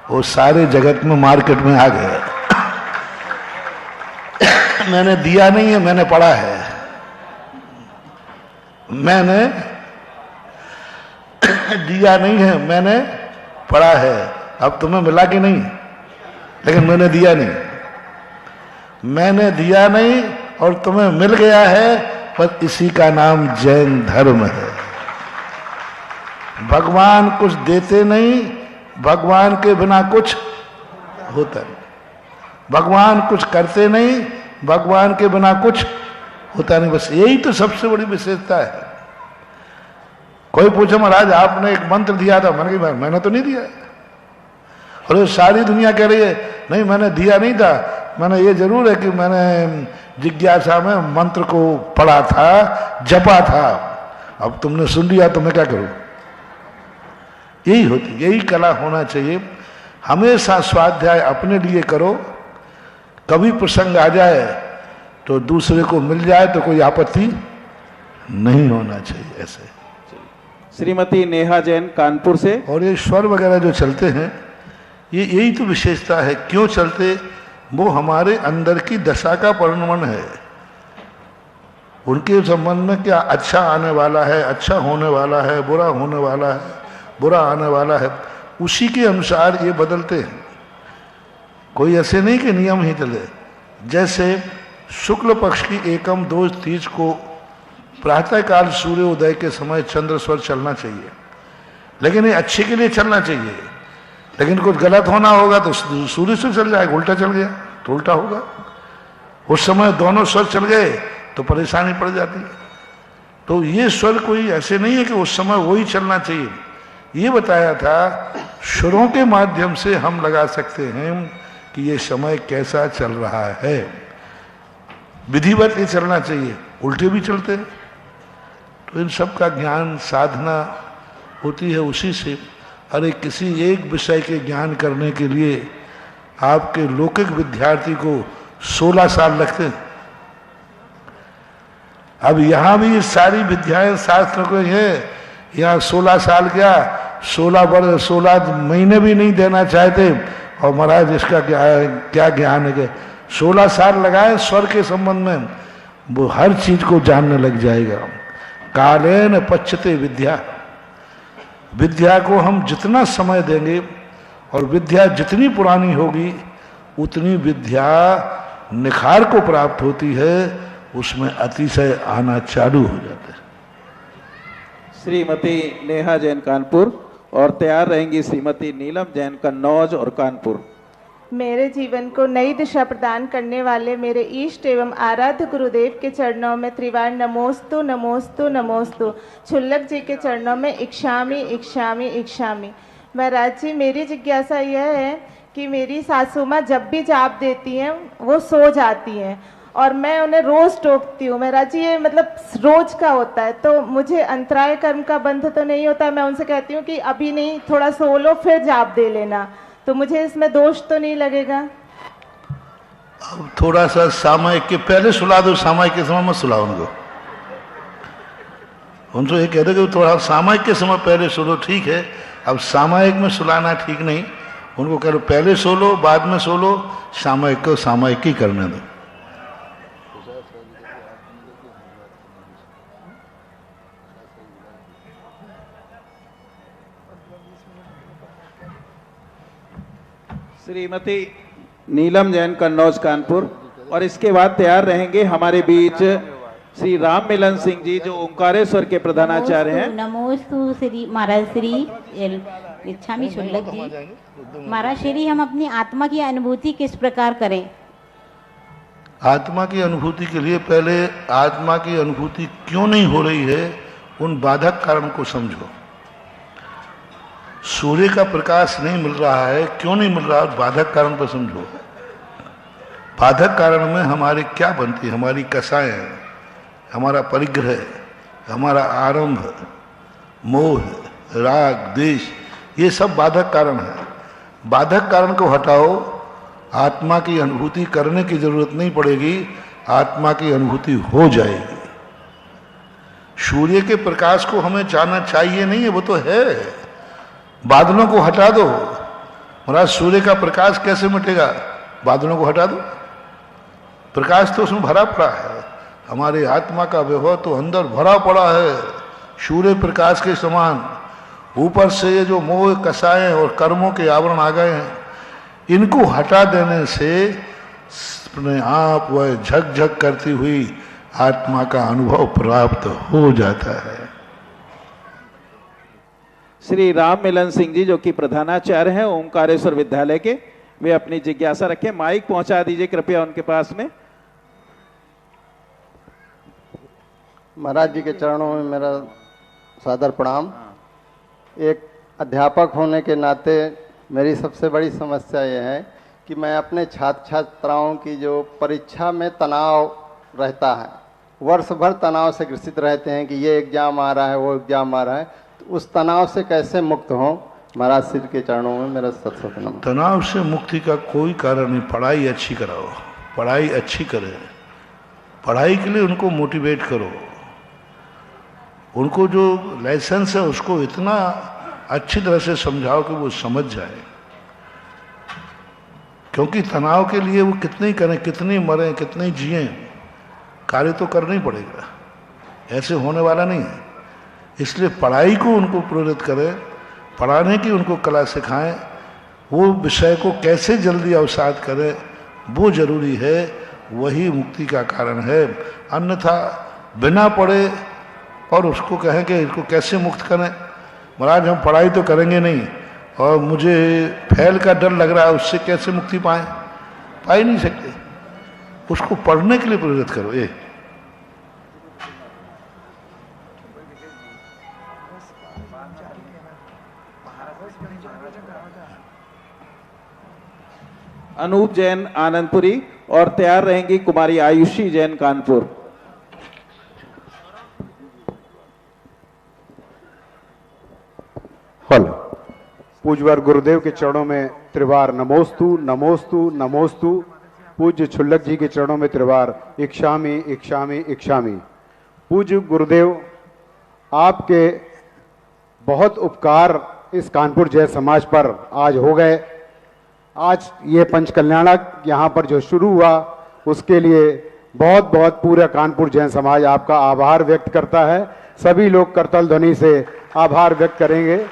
A: वो सारे जगत में, मार्केट में आ गया। मैंने दिया नहीं है, मैंने पढ़ा है। मैंने दिया नहीं है, मैंने पढ़ा है। अब तुम्हें मिला कि नहीं? लेकिन मैंने दिया नहीं। मैंने दिया नहीं और तुम्हें मिल गया है, पर इसी का नाम जैन धर्म है। भगवान कुछ देते नहीं, भगवान के बिना कुछ होता नहीं। भगवान कुछ करते नहीं, भगवान के बिना कुछ होता नहीं। बस यही तो सबसे बड़ी विशेषता है। कोई पूछे महाराज आपने एक मंत्र दिया था, मैंने कहा मैंने तो नहीं दिया। और सारी दुनिया कह रही है नहीं मैंने दिया नहीं था, मैंने ये जरूर है कि मैंने जिज्ञासा में मंत्र को पढ़ा था, जपा था। अब तुमने सुन लिया तो मैं क्या करूं? यही होती, यही कला होना चाहिए। हमेशा स्वाध्याय अपने लिए करो, कभी प्रसंग आ जाए तो दूसरे को मिल जाए तो कोई आपत्ति नहीं होना चाहिए। ऐसे
C: श्रीमती नेहा जैन कानपुर से।
A: और ये स्वर वगैरह जो चलते हैं, ये यही तो विशेषता है। क्यों चलते? वो हमारे अंदर की दशा का परिणमन है। उनके संबंध में क्या अच्छा आने वाला है, अच्छा होने वाला है, बुरा होने वाला है, बुरा आने वाला है, उसी के अनुसार ये बदलते हैं। कोई ऐसे नहीं कि नियम ही चले। जैसे शुक्ल पक्ष की एकम दोष तीज को प्रातःकाल सूर्योदय के समय चंद्र स्वर चलना चाहिए, लेकिन ये अच्छे के लिए चलना चाहिए। लेकिन कुछ गलत होना होगा तो सूर्य से चल जाएगा, उल्टा चल गया तो उल्टा होगा। उस समय दोनों स्वर चल गए तो परेशानी पड़ जाती है। तो ये स्वर कोई ऐसे नहीं है कि उस समय वही चलना चाहिए। ये बताया था सुरों के माध्यम से हम लगा सकते हैं कि ये समय कैसा चल रहा है। विधिवत ये चलना चाहिए, उल्टे भी चलते हैं। तो इन सब का ज्ञान साधना होती है उसी से। अरे किसी एक विषय के ज्ञान करने के लिए आपके लौकिक विद्यार्थी को 16 साल लगते हैं। अब यहां भी सारी विद्याएं शास्त्र को है, यहाँ 16 साल क्या 16 महीने भी नहीं देना चाहते। और महाराज इसका क्या ज्ञान है? 16 साल लगाए स्वर के संबंध में, वो हर चीज को जानने लग जाएगा। कालेन पच्यते विद्या। विद्या को हम जितना समय देंगे और विद्या जितनी पुरानी होगी उतनी विद्या निखार को प्राप्त होती है, उसमें अतिशय आना चालू हो जाता है।
C: श्रीमती नेहा जैन कानपुर और तैयार रहेंगी श्रीमती नीलम जैन कन्नौज और कानपुर।
G: मेरे जीवन को नई दिशा प्रदान करने वाले मेरे इष्ट एवं आराध्य गुरुदेव के चरणों में त्रिवार नमोस्तु नमोस्तु नमोस्तु। छुल्लक जी के चरणों में इक्षामि इक्षामि इक्षामि। महाराज जी, मेरी जिज्ञासा यह है कि मेरी सासू माँ जब भी जाप देती हैं वो सो जाती हैं और मैं उन्हें रोज टोकती हूँ। महाराज जी, ये मतलब रोज का होता है, तो मुझे अंतराय कर्म का बंध तो नहीं होता? मैं उनसे कहती हूँ कि अभी नहीं, थोड़ा सो लो फिर जाप दे लेना, तो मुझे इसमें दोष तो नहीं लगेगा?
A: अब थोड़ा सा सामयिक के पहले सुला दो, सामयिक के समय मत सुलाओ उनको। उनको ये कह दो कि थोड़ा सामयिक के समय पहले सो लो, ठीक है। अब सामयिक में सुलाना ठीक नहीं, उनको कह लो पहले सो लो, बाद में सो लो, सामयिक को सामयिक ही करने दो।
C: श्रीमती नीलम जैन कन्नौज कानपुर। और इसके बाद तैयार रहेंगे हमारे बीच श्री राम मिलन सिंह जी, जो ओंकारेश्वर के प्रधानाचार्य हैं।
H: नमोस्तु श्री महाराज श्री इच्छामी शुल्लक जी। महाराज श्री, हम अपनी आत्मा की अनुभूति किस प्रकार करें?
A: आत्मा की अनुभूति के लिए पहले आत्मा की अनुभूति क्यों नहीं हो रही है, उन बाधक कारण को समझो। सूर्य का प्रकाश नहीं मिल रहा है, क्यों नहीं मिल रहा है, बाधक कारण पर समझो। बाधक कारण में हमारी क्या बनती है? हमारी कसाएं, हमारा परिग्रह, हमारा आरंभ, मोह, राग, द्वेष, ये सब बाधक कारण है। बाधक कारण को हटाओ, आत्मा की अनुभूति करने की जरूरत नहीं पड़ेगी, आत्मा की अनुभूति हो जाएगी। सूर्य के प्रकाश को हमें जानना चाहिए नहीं है, वो तो है। बादलों को हटा दो, महाराज सूर्य का प्रकाश कैसे मिटेगा? बादलों को हटा दो, प्रकाश तो उसमें भरा पड़ा है। हमारे आत्मा का विभव तो अंदर भरा पड़ा है सूर्य प्रकाश के समान। ऊपर से ये जो मोह, कसाएं और कर्मों के आवरण आ गए हैं, इनको हटा देने से अपने आप वह झकझक करती हुई आत्मा का अनुभव प्राप्त हो जाता है।
C: श्री राम मिलन सिंह जी, जो कि प्रधानाचार्य हैं ओंकारेश्वर विद्यालय के, वे अपनी जिज्ञासा रखें। माइक पहुंचा दीजिए कृपया उनके पास में।
I: महाराज जी के चरणों में मेरा सादर प्रणाम। एक अध्यापक होने के नाते मेरी सबसे बड़ी समस्या यह है कि मैं अपने छात्र छात्राओं की जो परीक्षा में तनाव रहता है, वर्ष भर तनाव से ग्रसित रहते हैं कि ये एग्जाम आ रहा है, वो एग्जाम आ रहा है, तो उस तनाव से कैसे मुक्त हों? महाराज श्री के चरणों में मेरा सत नमन।
A: तनाव से मुक्ति का कोई कारण नहीं। पढ़ाई अच्छी कराओ, पढ़ाई अच्छी करें, पढ़ाई के लिए उनको मोटिवेट करो, उनको जो लाइसेंस है उसको इतना अच्छी तरह से समझाओ कि वो समझ जाए। क्योंकि तनाव के लिए वो कितने ही करें, कितने मरें, कितने जिएं, कार्य तो करना ही पड़ेगा, ऐसे होने वाला नहीं है। इसलिए पढ़ाई को उनको प्रेरित करें, पढ़ाने की उनको कला सिखाएं, वो विषय को कैसे जल्दी अवसाद करें वो जरूरी है, वही मुक्ति का कारण है। अन्यथा बिना पढ़े और उसको कहें कि इसको कैसे मुक्त करें, महाराज हम पढ़ाई तो करेंगे नहीं और मुझे फेल का डर लग रहा है, उससे कैसे मुक्ति पाएं? पा ही नहीं सकते। उसको पढ़ने के लिए प्रेरित करो। ये
C: अनूप जैन आनंदपुरी और तैयार रहेंगी कुमारी आयुषी जैन कानपुर।
J: फल पूज्यवर गुरुदेव के चरणों में त्रिवार नमोस्तु नमोस्तु नमोस्तु। पूज्य छुल्लक जी के चरणों में त्रिवार इक्षामि इक्षामि इक्षामि। पूज्य गुरुदेव, आपके बहुत उपकार इस कानपुर जय समाज पर आज हो गए। आज ये पंच कल्याणक यहाँ पर जो शुरू हुआ उसके लिए बहुत बहुत पूरा कानपुर जैन समाज आपका आभार व्यक्त करता है। सभी लोग करतल ध्वनि से आभार व्यक्त करेंगे।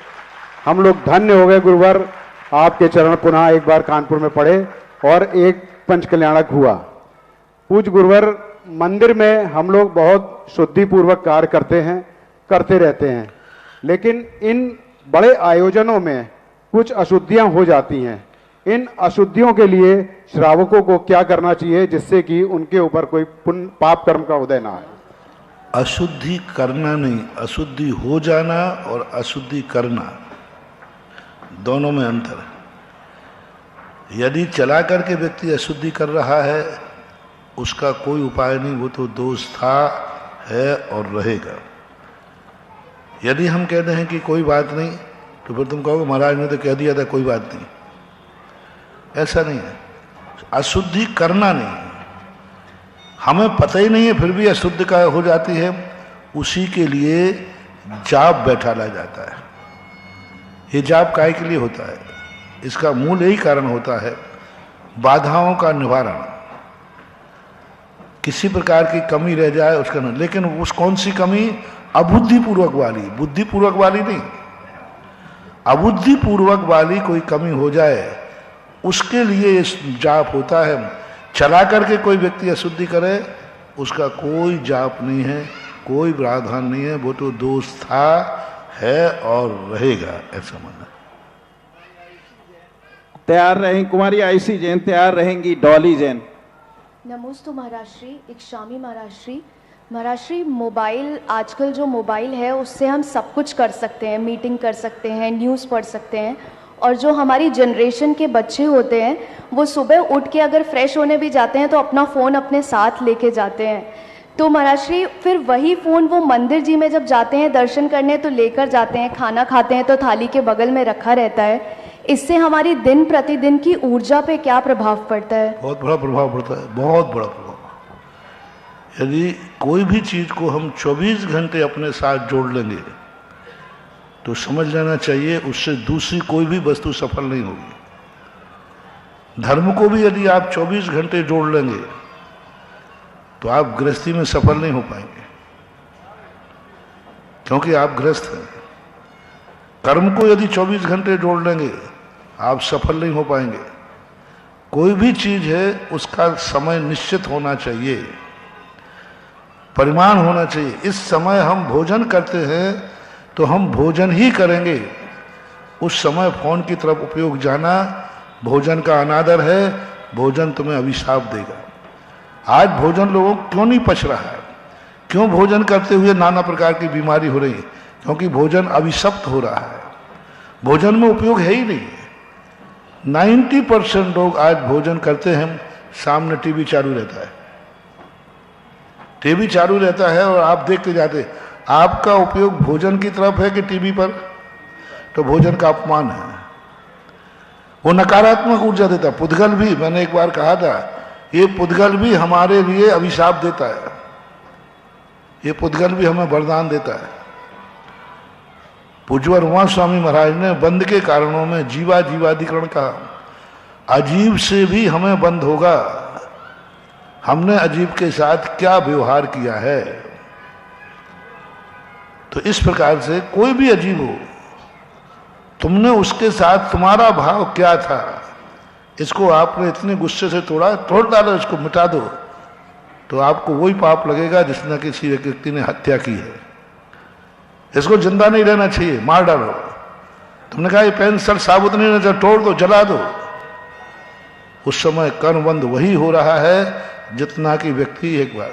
J: हम लोग धन्य हो गए गुरुवर, आपके चरण पुनः एक बार कानपुर में पड़े और एक पंच कल्याणक हुआ। पूज्य गुरुवर, मंदिर में हम लोग बहुत शुद्धिपूर्वक कार्य करते हैं, करते रहते हैं, लेकिन इन बड़े आयोजनों में कुछ अशुद्धियां हो जाती हैं। इन अशुद्धियों के लिए श्रावकों को क्या करना चाहिए जिससे कि उनके ऊपर कोई पुण्य पाप कर्म का उदय ना आए?
A: अशुद्धि करना नहीं, अशुद्धि हो जाना और अशुद्धि करना दोनों में अंतर है। यदि चला करके व्यक्ति अशुद्धि कर रहा है उसका कोई उपाय नहीं, वो तो दोष था, है और रहेगा। यदि हम कहते हैं कि कोई बात नहीं तो फिर तुम कहोगे महाराज ने तो कह दिया था कोई बात नहीं। ऐसा नहीं है। अशुद्धि करना नहीं, हमें पता ही नहीं है फिर भी अशुद्ध का हो जाती है, उसी के लिए जाप बैठाला जाता है। ये जाप काय के लिए होता है? इसका मूल यही कारण होता है बाधाओं का निवारण। किसी प्रकार की कमी रह जाए उसका नहीं, लेकिन उस कौन सी कमी? अबुद्धिपूर्वक वाली, बुद्धिपूर्वक वाली नहीं। अबुद्धिपूर्वक वाली कोई कमी हो जाए उसके लिए जाप होता है। चला करके कोई व्यक्ति अशुद्धि करे उसका कोई जाप नहीं है, कोई प्रावधान नहीं है, वो तो दोष था, है और रहेगा, ऐसा मानना।
C: तैयार रहेंगी कुमारी आयुषी जैन, तैयार रहेंगी डॉली जैन।
K: नमोस्तु महाराज श्री, इक्षामी महाराज श्री। महाराज श्री, मोबाइल, आजकल जो मोबाइल है उससे हम सब कुछ कर सकते हैं, मीटिंग कर सकते हैं, न्यूज़ पढ़ सकते हैं, और जो हमारी जनरेशन के बच्चे होते हैं वो सुबह उठ के अगर फ्रेश होने भी जाते हैं तो अपना फ़ोन अपने साथ लेके जाते हैं। तो महाराज श्री, फिर वही फ़ोन वो मंदिर जी में जब जाते हैं दर्शन करने तो लेकर जाते हैं, खाना खाते हैं तो थाली के बगल में रखा रहता है। इससे हमारी दिन प्रतिदिन की ऊर्जा पे क्या प्रभाव पड़ता है?
A: बहुत बड़ा प्रभाव पड़ता है, बहुत बड़ा प्रभाव। यदि कोई भी चीज़ को हम 24 घंटे अपने साथ जोड़ लेंगे तो समझ लेना चाहिए उससे दूसरी कोई भी वस्तु सफल नहीं होगी। धर्म को भी यदि आप 24 घंटे जोड़ लेंगे तो आप गृहस्थी में सफल नहीं हो पाएंगे, क्योंकि आप गृहस्थ हैं। कर्म को यदि 24 घंटे जोड़ लेंगे आप सफल नहीं हो पाएंगे। कोई भी चीज है उसका समय निश्चित होना चाहिए, परिमाण होना चाहिए। इस समय हम भोजन करते हैं तो हम भोजन ही करेंगे, उस समय फोन की तरफ उपयोग जाना भोजन का अनादर है, भोजन तुम्हें अभिशाप देगा। आज भोजन लोगों को क्यों नहीं पच रहा है? क्यों भोजन करते हुए नाना प्रकार की बीमारी हो रही है? क्योंकि भोजन अभिशप्त हो रहा है, भोजन में उपयोग है ही नहीं। 90% लोग आज भोजन करते हैं, सामने टीवी चालू रहता है, टीवी चालू रहता है और आप देखते जाते। आपका उपयोग भोजन की तरफ है कि टीवी पर? तो भोजन का अपमान है। वो नकारात्मक ऊर्जा देता है। पुद्गल भी, मैंने एक बार कहा था, ये पुद्गल भी हमारे लिए अभिशाप देता है, ये पुद्गल भी हमें वरदान देता है। पूज्यवर उमा स्वामी महाराज ने बंध के कारणों में जीवाधिकरण कहा। अजीब से भी हमें बंध होगा, हमने अजीब के साथ क्या व्यवहार किया है। तो इस प्रकार से कोई भी अजीब हो, तुमने उसके साथ तुम्हारा भाव क्या था, इसको आपने इतने गुस्से से तोड़ डालो, इसको मिटा दो, तो आपको वही पाप लगेगा जिसने किसी व्यक्ति ने हत्या की है। इसको जिंदा नहीं रहना चाहिए, मार डालो। तुमने कहा ये पेंसिल साबुत नहीं रहना, तोड़ दो, जला दो। उस समय कर्मबंध वही हो रहा है जितना कि व्यक्ति एक बार।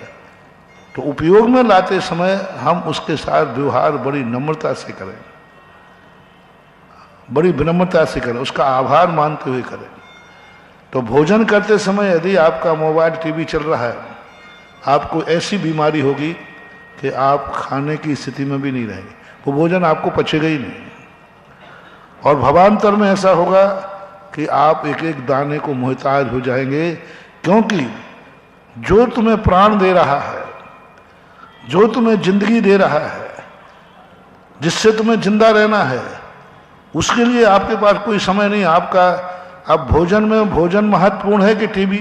A: तो उपयोग में लाते समय हम उसके साथ व्यवहार बड़ी नम्रता से करें, बड़ी विनम्रता से करें, उसका आभार मानते हुए करें। तो भोजन करते समय यदि आपका मोबाइल टीवी चल रहा है, आपको ऐसी बीमारी होगी कि आप खाने की स्थिति में भी नहीं रहेंगे, वो भोजन आपको पचेगा ही नहीं। और भवांतर में ऐसा होगा कि आप एक एक दाने को मोहताज हो जाएंगे, क्योंकि जो तुम्हें प्राण दे रहा है, जो तुम्हें जिंदगी दे रहा है, जिससे तुम्हें जिंदा रहना है, उसके लिए आपके पास कोई समय नहीं। आपका अब भोजन में भोजन महत्वपूर्ण है कि टीवी?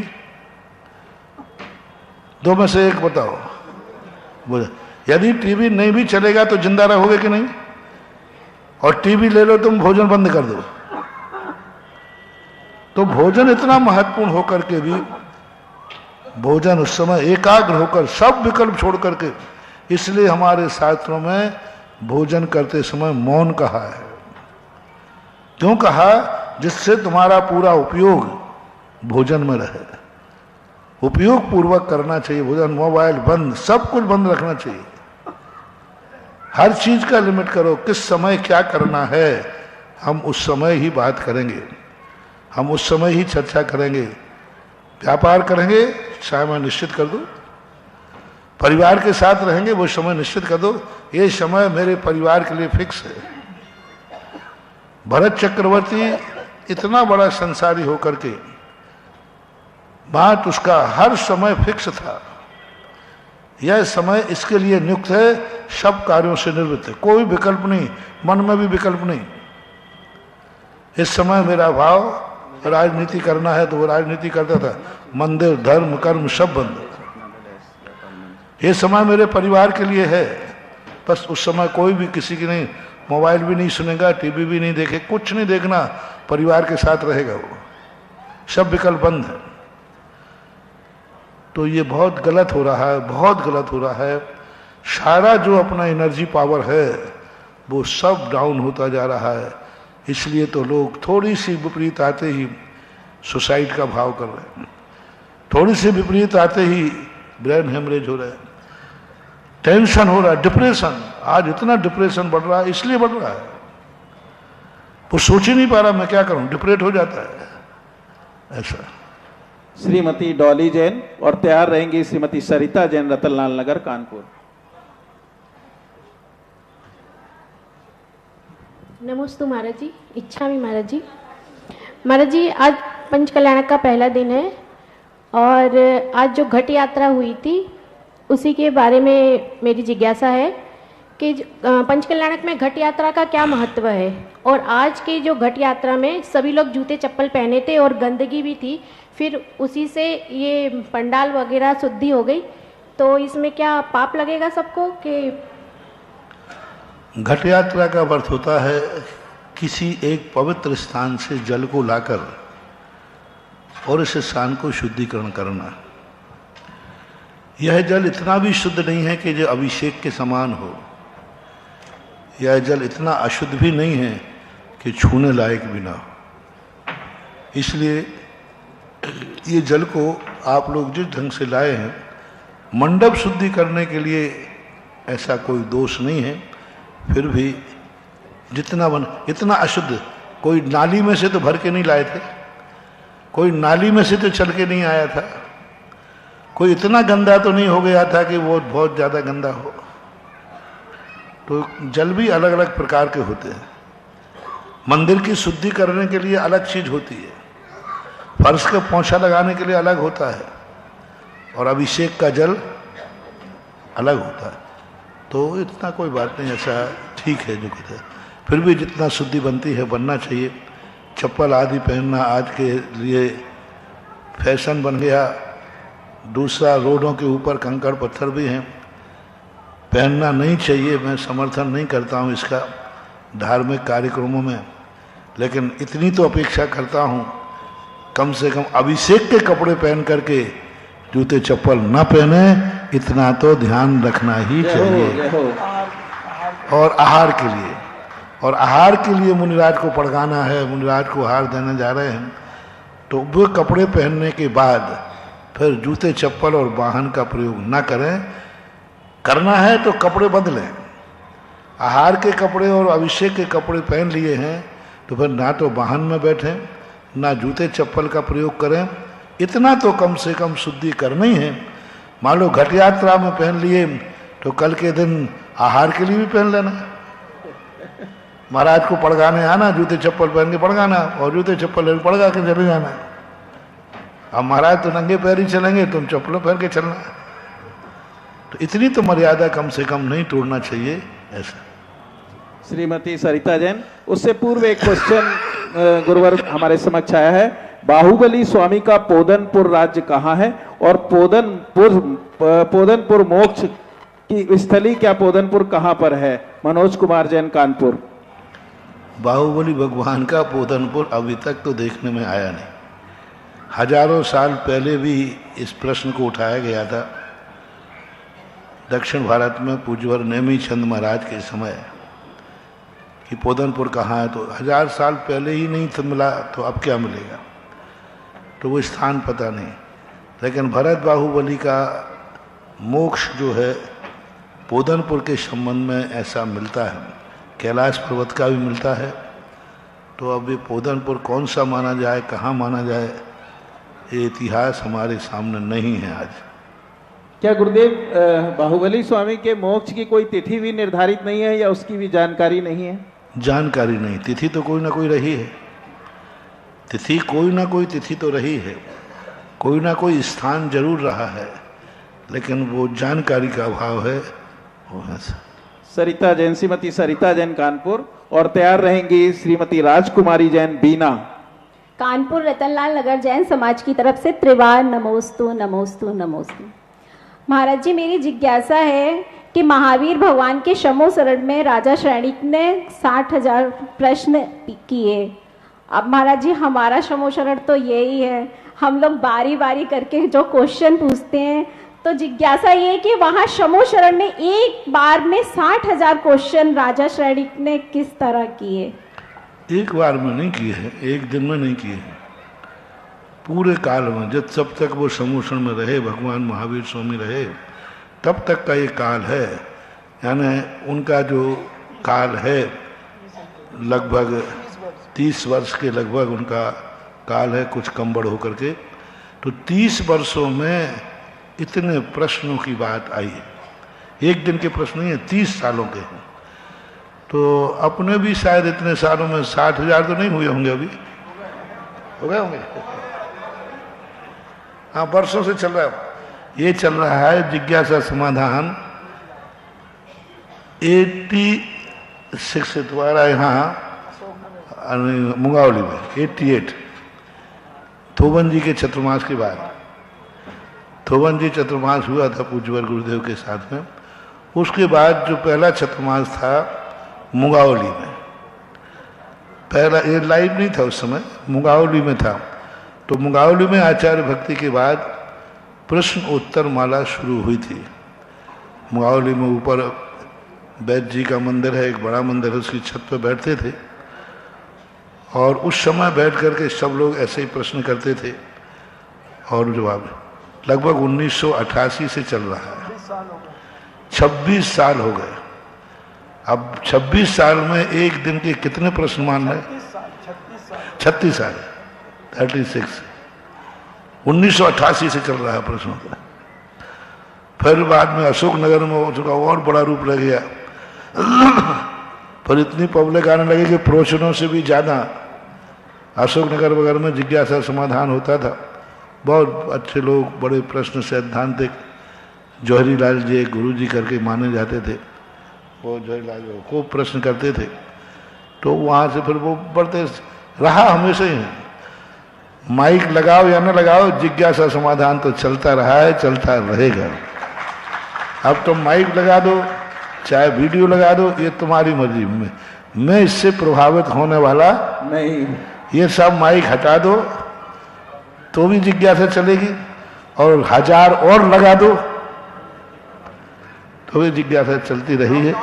A: दो में से एक बताओ। यदि टीवी नहीं भी चलेगा तो जिंदा रहोगे कि नहीं? और टीवी ले लो तुम, भोजन बंद कर दो। तो भोजन इतना महत्वपूर्ण होकर के भी भोजन उस समय एकाग्र होकर, सब विकल्प छोड़ करके, इसलिए हमारे शास्त्रों में भोजन करते समय मौन कहा है। क्यों कहा? जिससे तुम्हारा पूरा उपयोग भोजन में रहे। उपयोग पूर्वक करना चाहिए भोजन। मोबाइल बंद, सब कुछ बंद रखना चाहिए। हर चीज का लिमिट करो, किस समय क्या करना है, हम उस समय ही बात करेंगे, हम उस समय ही चर्चा करेंगे। व्यापार करेंगे, समय निश्चित कर दो। परिवार के साथ रहेंगे, वो समय निश्चित कर दो, ये समय मेरे परिवार के लिए फिक्स है। भरत चक्रवर्ती इतना बड़ा संसारी होकर के, बात उसका हर समय फिक्स था। यह समय इसके लिए नियुक्त है, सब कार्यों से निवृत्त है, कोई विकल्प नहीं, मन में भी विकल्प नहीं। इस समय मेरा भाव राजनीति करना है तो वो राजनीति करता था, मंदिर धर्म कर्म सब बंद। ये समय मेरे परिवार के लिए है, बस उस समय कोई भी किसी की नहीं, मोबाइल भी नहीं सुनेगा, टीवी भी नहीं देखे, कुछ नहीं देखना, परिवार के साथ रहेगा, वो सब विकल्प बंद है। तो ये बहुत गलत हो रहा है, बहुत गलत हो रहा है। सारा जो अपना एनर्जी पावर है वो सब डाउन होता जा रहा है। इसलिए तो लोग थोड़ी सी विपरीत आते ही सुसाइड का भाव कर रहे हैं, थोड़ी सी विपरीत आते ही ब्रेन हेमरेज हो रहा है, टेंशन हो रहा है, डिप्रेशन। आज इतना डिप्रेशन बढ़ रहा है, इसलिए बढ़ रहा है वो सोच ही नहीं पा रहा मैं क्या करूं, डिप्रेट हो जाता है ऐसा।
C: श्रीमती डॉली जैन और तैयार रहेंगी श्रीमती सरिता जैन, रतनलाल नगर, कानपुर।
L: नमोस्तु महाराज जी, इच्छा भी महाराज जी। महाराज जी, आज पंच कल्याणक का पहला दिन है और आज जो घट यात्रा हुई थी उसी के बारे में मेरी जिज्ञासा है कि पंच कल्याणक में घट यात्रा का क्या महत्व है। और आज के जो घट यात्रा में सभी लोग जूते चप्पल पहने थे और गंदगी भी थी, फिर उसी से ये पंडाल वगैरह शुद्धि हो गई, तो इसमें क्या पाप लगेगा सबको? कि
A: घट यात्रा का अर्थ होता है किसी एक पवित्र स्थान से जल को लाकर और इस स्थान को शुद्धिकरण करना। यह जल इतना भी शुद्ध नहीं है कि जो अभिषेक के समान हो, यह जल इतना अशुद्ध भी नहीं है कि छूने लायक भी ना हो। इसलिए ये जल को आप लोग जिस ढंग से लाए हैं, मंडप शुद्धि करने के लिए ऐसा कोई दोष नहीं है, फिर भी जितना इतना अशुद्ध, कोई नाली में से तो भर के नहीं लाए थे, कोई नाली में से तो चल के नहीं आया था, कोई इतना गंदा तो नहीं हो गया था कि वो बहुत ज़्यादा गंदा हो। तो जल भी अलग अलग प्रकार के होते हैं। मंदिर की शुद्धि करने के लिए अलग चीज होती है, फर्श का पोंछा लगाने के लिए अलग होता है, और अभिषेक का जल अलग होता है। तो इतना कोई बात नहीं, ऐसा ठीक है जो कहते हैं। फिर भी जितना शुद्धि बनती है बनना चाहिए। चप्पल आदि पहनना आज के लिए फैशन बन गया। दूसरा, रोडों के ऊपर कंकड़ पत्थर भी हैं, पहनना नहीं चाहिए। मैं समर्थन नहीं करता हूँ इसका धार्मिक कार्यक्रमों में, लेकिन इतनी तो अपेक्षा करता हूँ कम से कम अभिषेक के कपड़े पहन करके जूते चप्पल न पहने, इतना तो ध्यान रखना ही चाहिए। और आहार के लिए मुनिराज को पड़गाना है, मुनिराज को आहार देने जा रहे हैं, तो वो कपड़े पहनने के बाद फिर जूते चप्पल और वाहन का प्रयोग न करें। करना है तो कपड़े बदलें। आहार के कपड़े और अभिषेक के कपड़े पहन लिए हैं तो फिर ना तो वाहन में बैठें, ना जूते चप्पल का प्रयोग करें। इतना तो कम से कम शुद्धि करनी है। मान लो घट यात्रा में पहन लिए तो कल के दिन आहार के लिए भी पहन लेना। महाराज को पड़गाने आना, जूते चप्पल पहन के पड़गाना, और जूते चप्पल पड़गा के चले जाना। अब महाराज तो नंगे पैर ही चलेंगे, तुम चप्पलों पहन के चलना। तो इतनी तो मर्यादा कम से कम नहीं तोड़ना चाहिए। ऐसा
C: श्रीमती सरिता जैन, उससे पूर्व एक क्वेश्चन गुरुवर हमारे समक्ष आया है। बाहुबली स्वामी का पोदनपुर राज्य कहाँ है, और पोदनपुर मोक्ष की स्थली क्या पोदनपुर कहाँ पर है? मनोज कुमार जैन, कानपुर।
A: बाहुबली भगवान का पोदनपुर अभी तक तो देखने में आया नहीं। हजारों साल पहले भी इस प्रश्न को उठाया गया था दक्षिण भारत में पूज्यवर नेमी चंद महाराज के समय कि पोदनपुर कहाँ है, तो 1000 साल पहले ही नहीं तो मिला, तो अब क्या मिलेगा? तो वो स्थान पता नहीं। लेकिन भरत बाहुबली का मोक्ष जो है पोदनपुर के संबंध में ऐसा मिलता है, कैलाश पर्वत का भी मिलता है। तो अब ये पोदनपुर कौन सा माना जाए, कहाँ माना जाए, ये इतिहास हमारे सामने नहीं है आज।
C: क्या गुरुदेव बाहुबली स्वामी के मोक्ष की कोई तिथि भी निर्धारित नहीं है, या उसकी भी जानकारी नहीं है?
A: जानकारी नहीं। तिथि तो कोई ना कोई रही है, तिथि कोई ना कोई तिथि तो रही है, कोई ना कोई स्थान जरूर रहा है, लेकिन वो जानकारी का अभाव है। वो है
C: सरिता जैन, श्रीमती सरिता जैन, कानपुर। और तैयार रहेंगी श्रीमती राजकुमारी जैन, बीना।
M: कानपुर रतनलाल नगर जैन समाज की तरफ से त्रिवार नमोस्तु नमोस्तु नमोस्तु। महाराज जी, मेरी जिज्ञासा है कि महावीर भगवान के शमो शरण में राजा श्रेणिक ने 60,000 प्रश्न किए। अब महाराज जी, हमारा शमो शरण तो यही है, हम लोग बारी बारी करके जो क्वेश्चन पूछते हैं, तो जिज्ञासा ये कि वहाँ शमो शरण में एक बार में 60,000 क्वेश्चन राजा श्रेणिक ने किस तरह किए?
A: एक बार में नहीं किए हैं, एक दिन में नहीं किए हैं, पूरे काल में। जब तब तक वो समोषण में रहे, भगवान महावीर स्वामी रहे, तब तक का ये काल है। यानी उनका जो काल है लगभग 30 वर्ष के लगभग उनका काल है, कुछ कम बढ़ होकर के। तो 30 वर्षों में इतने प्रश्नों की बात आई है। एक दिन के प्रश्न नहीं है, 30 सालों के हैं। तो अपने भी शायद इतने सालों में 60,000 तो नहीं हुए होंगे, अभी हो गए होंगे। हाँ, वर्षों से चल रहा है। ये चल रहा है जिज्ञासा समाधान 86 द्वारा यहाँ मुंगावली में 88 थोबन जी के चतुर्मास के बाद। थोबन जी चतुर्मास हुआ था पूज्यवर गुरुदेव के साथ में। उसके बाद जो पहला चतुर्मास था मुंगावली में, पहला ये लाइव नहीं था उस समय, मुंगावली में था। तो मुंगावली में आचार्य भक्ति के बाद प्रश्न उत्तर माला शुरू हुई थी। मुंगावली में ऊपर वैद्य जी का मंदिर है, एक बड़ा मंदिर है, उसकी छत पर बैठते थे और उस समय बैठ करके सब लोग ऐसे ही प्रश्न करते थे और जवाब लगभग 1988 से चल रहा है। 26 साल हो गए। अब 26 साल में एक दिन के कितने प्रश्न मान रहे? 36 साल, 36। 1988 से चल रहा है प्रश्नों का। फिर बाद में अशोक नगर में उसका और बड़ा रूप लग गया। पर इतनी पब्लिक आने लगी कि प्रवचनों से भी ज्यादा अशोक नगर वगैरह में जिज्ञासा समाधान होता था। बहुत अच्छे लोग, बड़े प्रश्न सैद्धांतिक, जौहरी लाल जी गुरु जी करके माने जाते थे। वो जौहरी लाल जी खूब प्रश्न करते थे। तो वहाँ से फिर वो बढ़ते रहा हमेशा ही। माइक लगाओ या न लगाओ, जिज्ञासा समाधान तो चलता रहा है, चलता रहेगा। अब तो माइक लगा दो चाहे वीडियो लगा दो, ये तुम्हारी मर्जी। मैं इससे प्रभावित होने वाला नहीं। ये सब माइक हटा दो तो भी जिज्ञासा चलेगी, और 1000 और लगा दो तो भी जिज्ञासा चलती रही है।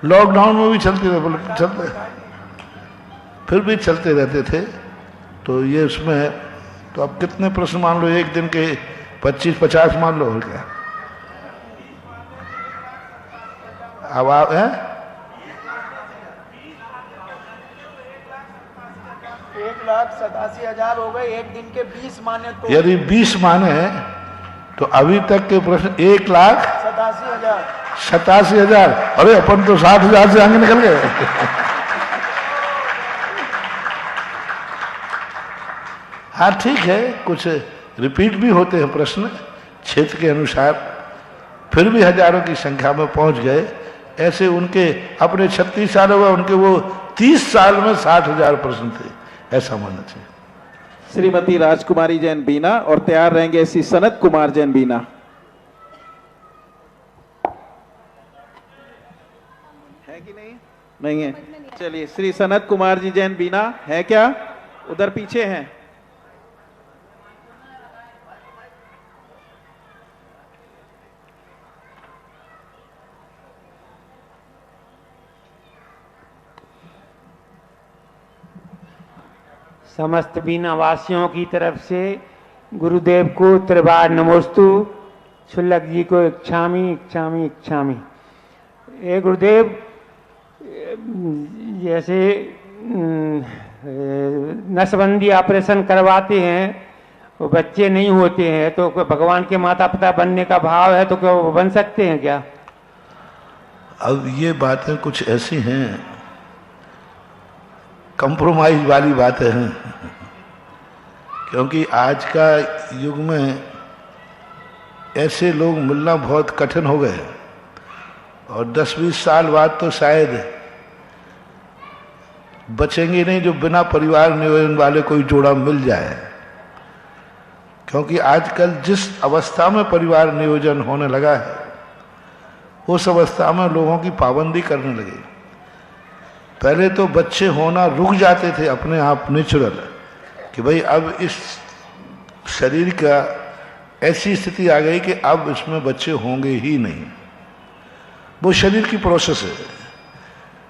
A: लॉकडाउन में भी चलती रहे, चलते फिर भी चलते रहते थे। तो ये उसमें तो अब कितने प्रश्न मान लो, एक दिन के 25-50 मान लो, और क्या। अब आप हैं
B: 1,87,000 हो गए। एक दिन के 20 माने तो
A: यदि 20 माने तो अभी तक के प्रश्न 1,87,000। 87,000। अरे अपन तो 60,000 से आगे निकल गए। हाँ ठीक है, कुछ रिपीट भी होते हैं प्रश्न क्षेत्र के अनुसार, फिर भी हजारों की संख्या में पहुंच गए। ऐसे उनके अपने 36 साल हुआ, उनके वो 30 साल में 60,000 प्रश्न थे, ऐसा मानना चाहिए।
C: श्रीमती राजकुमारी जैन बीना, और तैयार रहेंगे श्री सनत कुमार जैन बीना। है कि नहीं? नहीं है। चलिए, श्री सनत कुमार जी जैन बीना है क्या? उधर पीछे हैं।
N: समस्त बीना वासियों की तरफ से गुरुदेव को त्रिवार नमोस्तु, शुल्लक जी को इच्छामी इच्छामी इच्छामी। ये गुरुदेव, जैसे नसबंदी ऑपरेशन करवाते हैं, वो बच्चे नहीं होते हैं, तो भगवान के माता पिता बनने का भाव है तो क्या वो बन सकते हैं क्या?
A: अब ये बातें कुछ ऐसी हैं, कंप्रोमाइज वाली बातें हैं, क्योंकि आज का युग में ऐसे लोग मिलना बहुत कठिन हो गए। और 10-20 साल बाद तो शायद बचेंगे नहीं जो बिना परिवार नियोजन वाले कोई जोड़ा मिल जाए। क्योंकि आजकल जिस अवस्था में परिवार नियोजन होने लगा है, उस अवस्था में लोगों की पाबंदी करने लगे। पहले तो बच्चे होना रुक जाते थे अपने आप नेचुरल, कि भाई अब इस शरीर का ऐसी स्थिति आ गई कि अब इसमें बच्चे होंगे ही नहीं, वो शरीर की प्रोसेस है।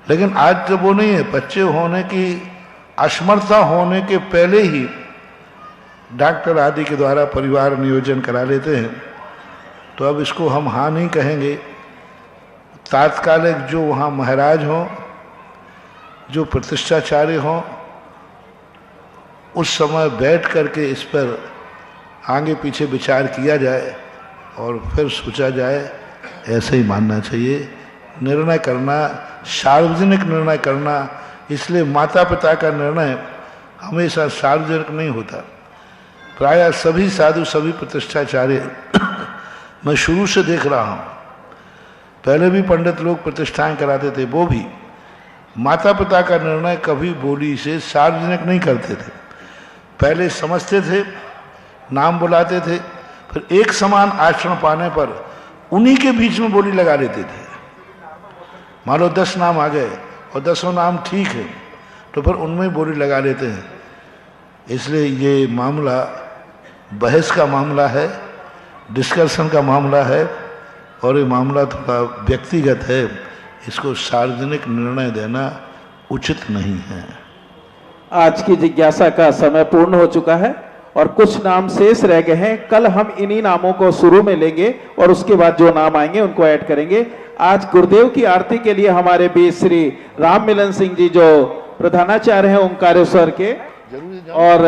A: लेकिन आज जब वो नहीं है, बच्चे होने की असमर्थता होने के पहले ही डॉक्टर आदि के द्वारा परिवार नियोजन करा लेते हैं। तो अब इसको हम हाँ नहीं कहेंगे। तात्कालिक जो वहाँ महाराज हों, जो प्रतिष्ठाचार्य हों, उस समय बैठ करके इस पर आगे पीछे विचार किया जाए और फिर सोचा जाए, ऐसे ही मानना चाहिए। निर्णय करना, सार्वजनिक निर्णय करना, इसलिए माता पिता का निर्णय हमेशा सार्वजनिक नहीं होता। प्रायः सभी साधु, सभी प्रतिष्ठाचार्य मैं शुरू से देख रहा हूँ, पहले भी पंडित लोग प्रतिष्ठाएं कराते थे, वो भी माता पिता का निर्णय कभी बोली से सार्वजनिक नहीं करते थे। पहले समझते थे, नाम बुलाते थे, फिर एक समान आचरण पाने पर उन्हीं के बीच में बोली लगा लेते थे। मान लो 10 नाम आ गए और 10 नाम ठीक है, तो फिर उनमें बोली लगा लेते हैं। इसलिए ये मामला बहस का मामला है, डिस्कशन का मामला है, और ये मामला थोड़ा व्यक्तिगत है। इसको सार्वजनिक निर्णय देना उचित नहीं है।
C: आज की जिज्ञासा का समय पूर्ण हो चुका है और कुछ नाम शेष रह गए हैं। कल हम इन्हीं नामों को शुरू में लेंगे और उसके बाद जो नाम आएंगे उनको ऐड करेंगे। आज गुरुदेव की आरती के लिए हमारे बीच श्री राम मिलन सिंह जी जो प्रधानाचार्य हैं ओंकारेश्वर के, और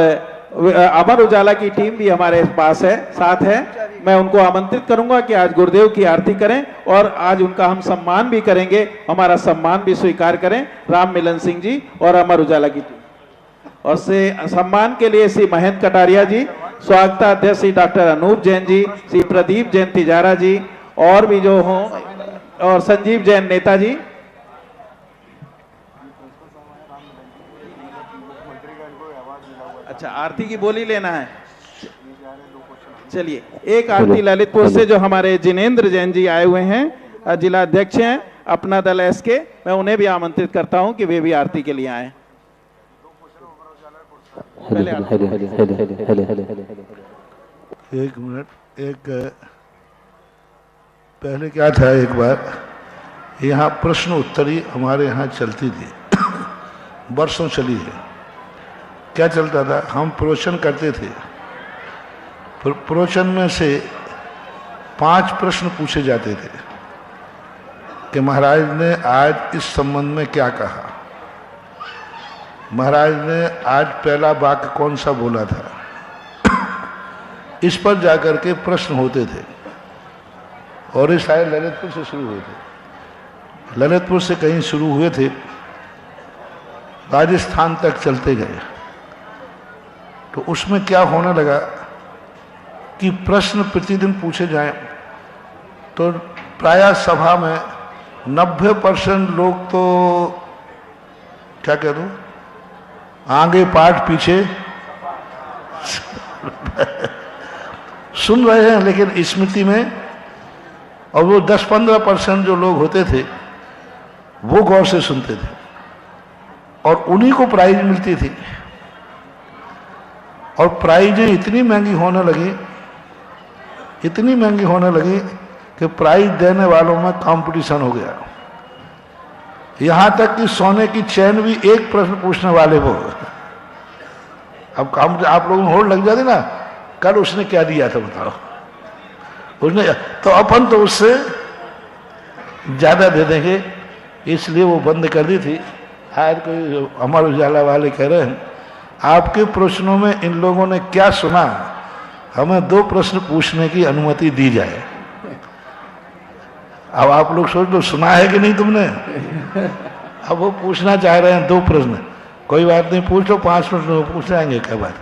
C: अमर उजाला की टीम भी हमारे पास है, साथ है। मैं उनको आमंत्रित करूंगा कि आज गुरुदेव की आरती करें और आज उनका हम सम्मान भी करेंगे, हमारा सम्मान भी स्वीकार करें। राम मिलन सिंह जी और अमर उजाला की टीम। और से सम्मान के लिए श्री महेंद्र कटारिया जी, स्वागताध्यक्ष श्री डॉक्टर अनूप जैन जी, श्री प्रदीप जैन तिजारा जी और भी जो हों, और संजीव जैन नेता जी। अच्छा, आरती की बोली लेना है। चलिए, एक आरती ललितपुर से जो हमारे जिनेंद्र जैन जी आए हुए हैं, जिला अध्यक्ष हैं अपना दल एसके, मैं उन्हें भी आमंत्रित करता हूं कि वे भी आरती के लिए आए।
A: एक मिनट, पहले क्या था, एक बार यहाँ प्रश्न उत्तरी हमारे यहाँ चलती थी, वर्षों चली है। क्या चलता था, हम प्रवचन करते थे, प्रवचन में से 5 प्रश्न पूछे जाते थे कि महाराज ने आज इस संबंध में क्या कहा, महाराज ने आज पहला वाक्य कौन सा बोला था। इस पर जाकर के प्रश्न होते थे और ये शायद ललितपुर से शुरू हुए थे, ललितपुर से कहीं शुरू हुए थे, राजस्थान तक चलते गए। तो उसमें क्या होने लगा कि प्रश्न प्रतिदिन पूछे जाएं तो प्रायः सभा में 90% लोग तो क्या कह दूं, आगे पाठ पीछे सुन रहे हैं, लेकिन स्मृति में, और वो 10-15% जो लोग होते थे वो गौर से सुनते थे और उन्हीं को प्राइज मिलती थी। और प्राइजें इतनी महंगी होने लगी, इतनी महंगी होने लगी कि प्राइज देने वालों में कंपटीशन हो गया। यहां तक कि सोने की चैन भी एक प्रश्न पूछने वाले वो। अब काम आप लोगों में होड़ लग जाती ना, कल उसने क्या दिया था बताओ, उसने तो अपन तो उससे ज्यादा दे देंगे, इसलिए वो बंद कर दी थी। आज कोई अमर उजाला वाले कह रहे हैं आपके प्रश्नों में इन लोगों ने क्या सुना, हमें 2 प्रश्न पूछने की अनुमति दी जाए। अब आप लोग सोच लो सुना है कि नहीं तुमने। अब वो पूछना चाह रहे हैं 2 प्रश्न, कोई बात नहीं, पूछ लो, 5 प्रश्न पूछ जाएंगे। क्या बात,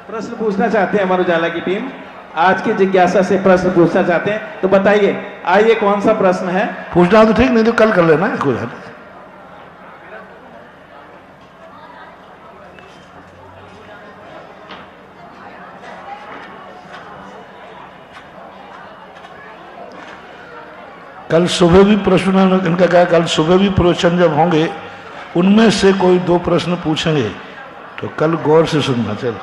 C: प्रश्न पूछना चाहते हैं अमर उजाला की टीम, आज की जिज्ञासा से प्रश्न पूछना चाहते हैं, तो बताइए आइए कौन सा प्रश्न है।
A: पूछना तो ठीक, नहीं तो कल कर लेना, कोई बात नहीं। कल सुबह भी प्रश्न, इनका कहा कल सुबह भी प्रवचन जब होंगे उनमें से कोई 2 प्रश्न पूछेंगे, तो कल गौर से सुनना। चलो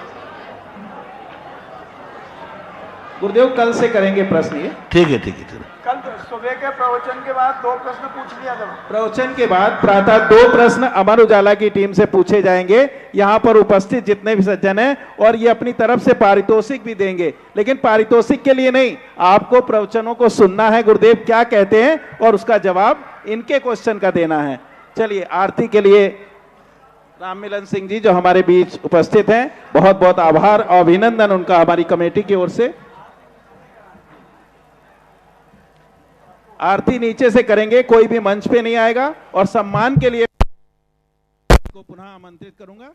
C: गुरुदेव कल से करेंगे प्रश्न ये।
A: ठीक है, ठीक है, चलो।
B: कल सुबह के प्रवचन के बाद 2 प्रश्न पूछ लिया था।
C: प्रवचन के बाद प्रातः 2 प्रश्न अमर उजाला की टीम से पूछे जाएंगे, यहाँ पर उपस्थित जितने भी सज्जन हैं, और ये अपनी तरफ से पारितोषिक भी देंगे, लेकिन पारितोषिक के लिए नहीं, आपको प्रवचनों को सुनना है, गुरुदेव क्या कहते हैं और उसका जवाब इनके क्वेश्चन का देना है। चलिए, आरती के लिए राम मिलन सिंह जी जो हमारे बीच उपस्थित हैं, बहुत बहुत आभार और अभिनंदन उनका हमारी कमेटी की ओर से। आरती नीचे से करेंगे, कोई भी मंच पे नहीं आएगा, और सम्मान के लिए को पुनः आमंत्रित करूंगा।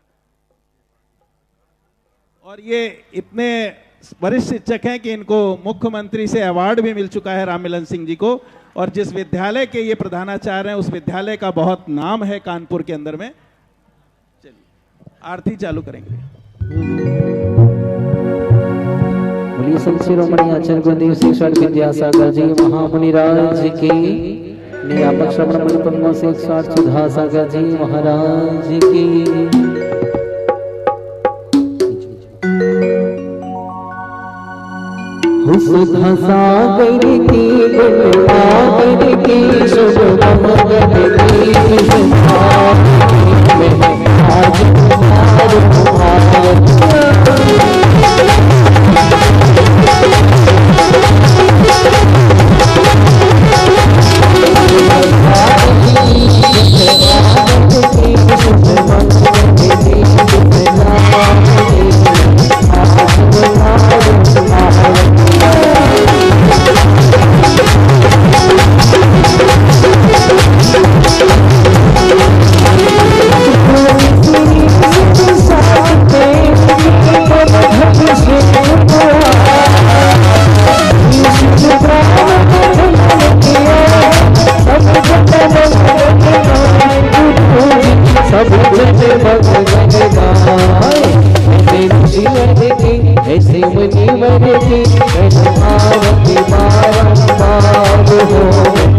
C: और ये इतने वरिष्ठ शिक्षक हैं कि इनको मुख्यमंत्री से अवार्ड भी मिल चुका है राम मिलन सिंह जी को, और जिस विद्यालय के ये प्रधानाचार्य हैं उस विद्यालय का बहुत नाम है कानपुर के अंदर में। चलिए आरती चालू करेंगे।
O: शिरोमणि आचार्य गुरुदेव शिक्षण विद्यासागर जी महामुनिराज की, नियामक श्रवण पद्म से 108 सुधा सागर जी महाराज की। सुधा सागर की गुण आगर की शुभ मंगल की में आज ऐसे मनी मन की आरती बारंबार हो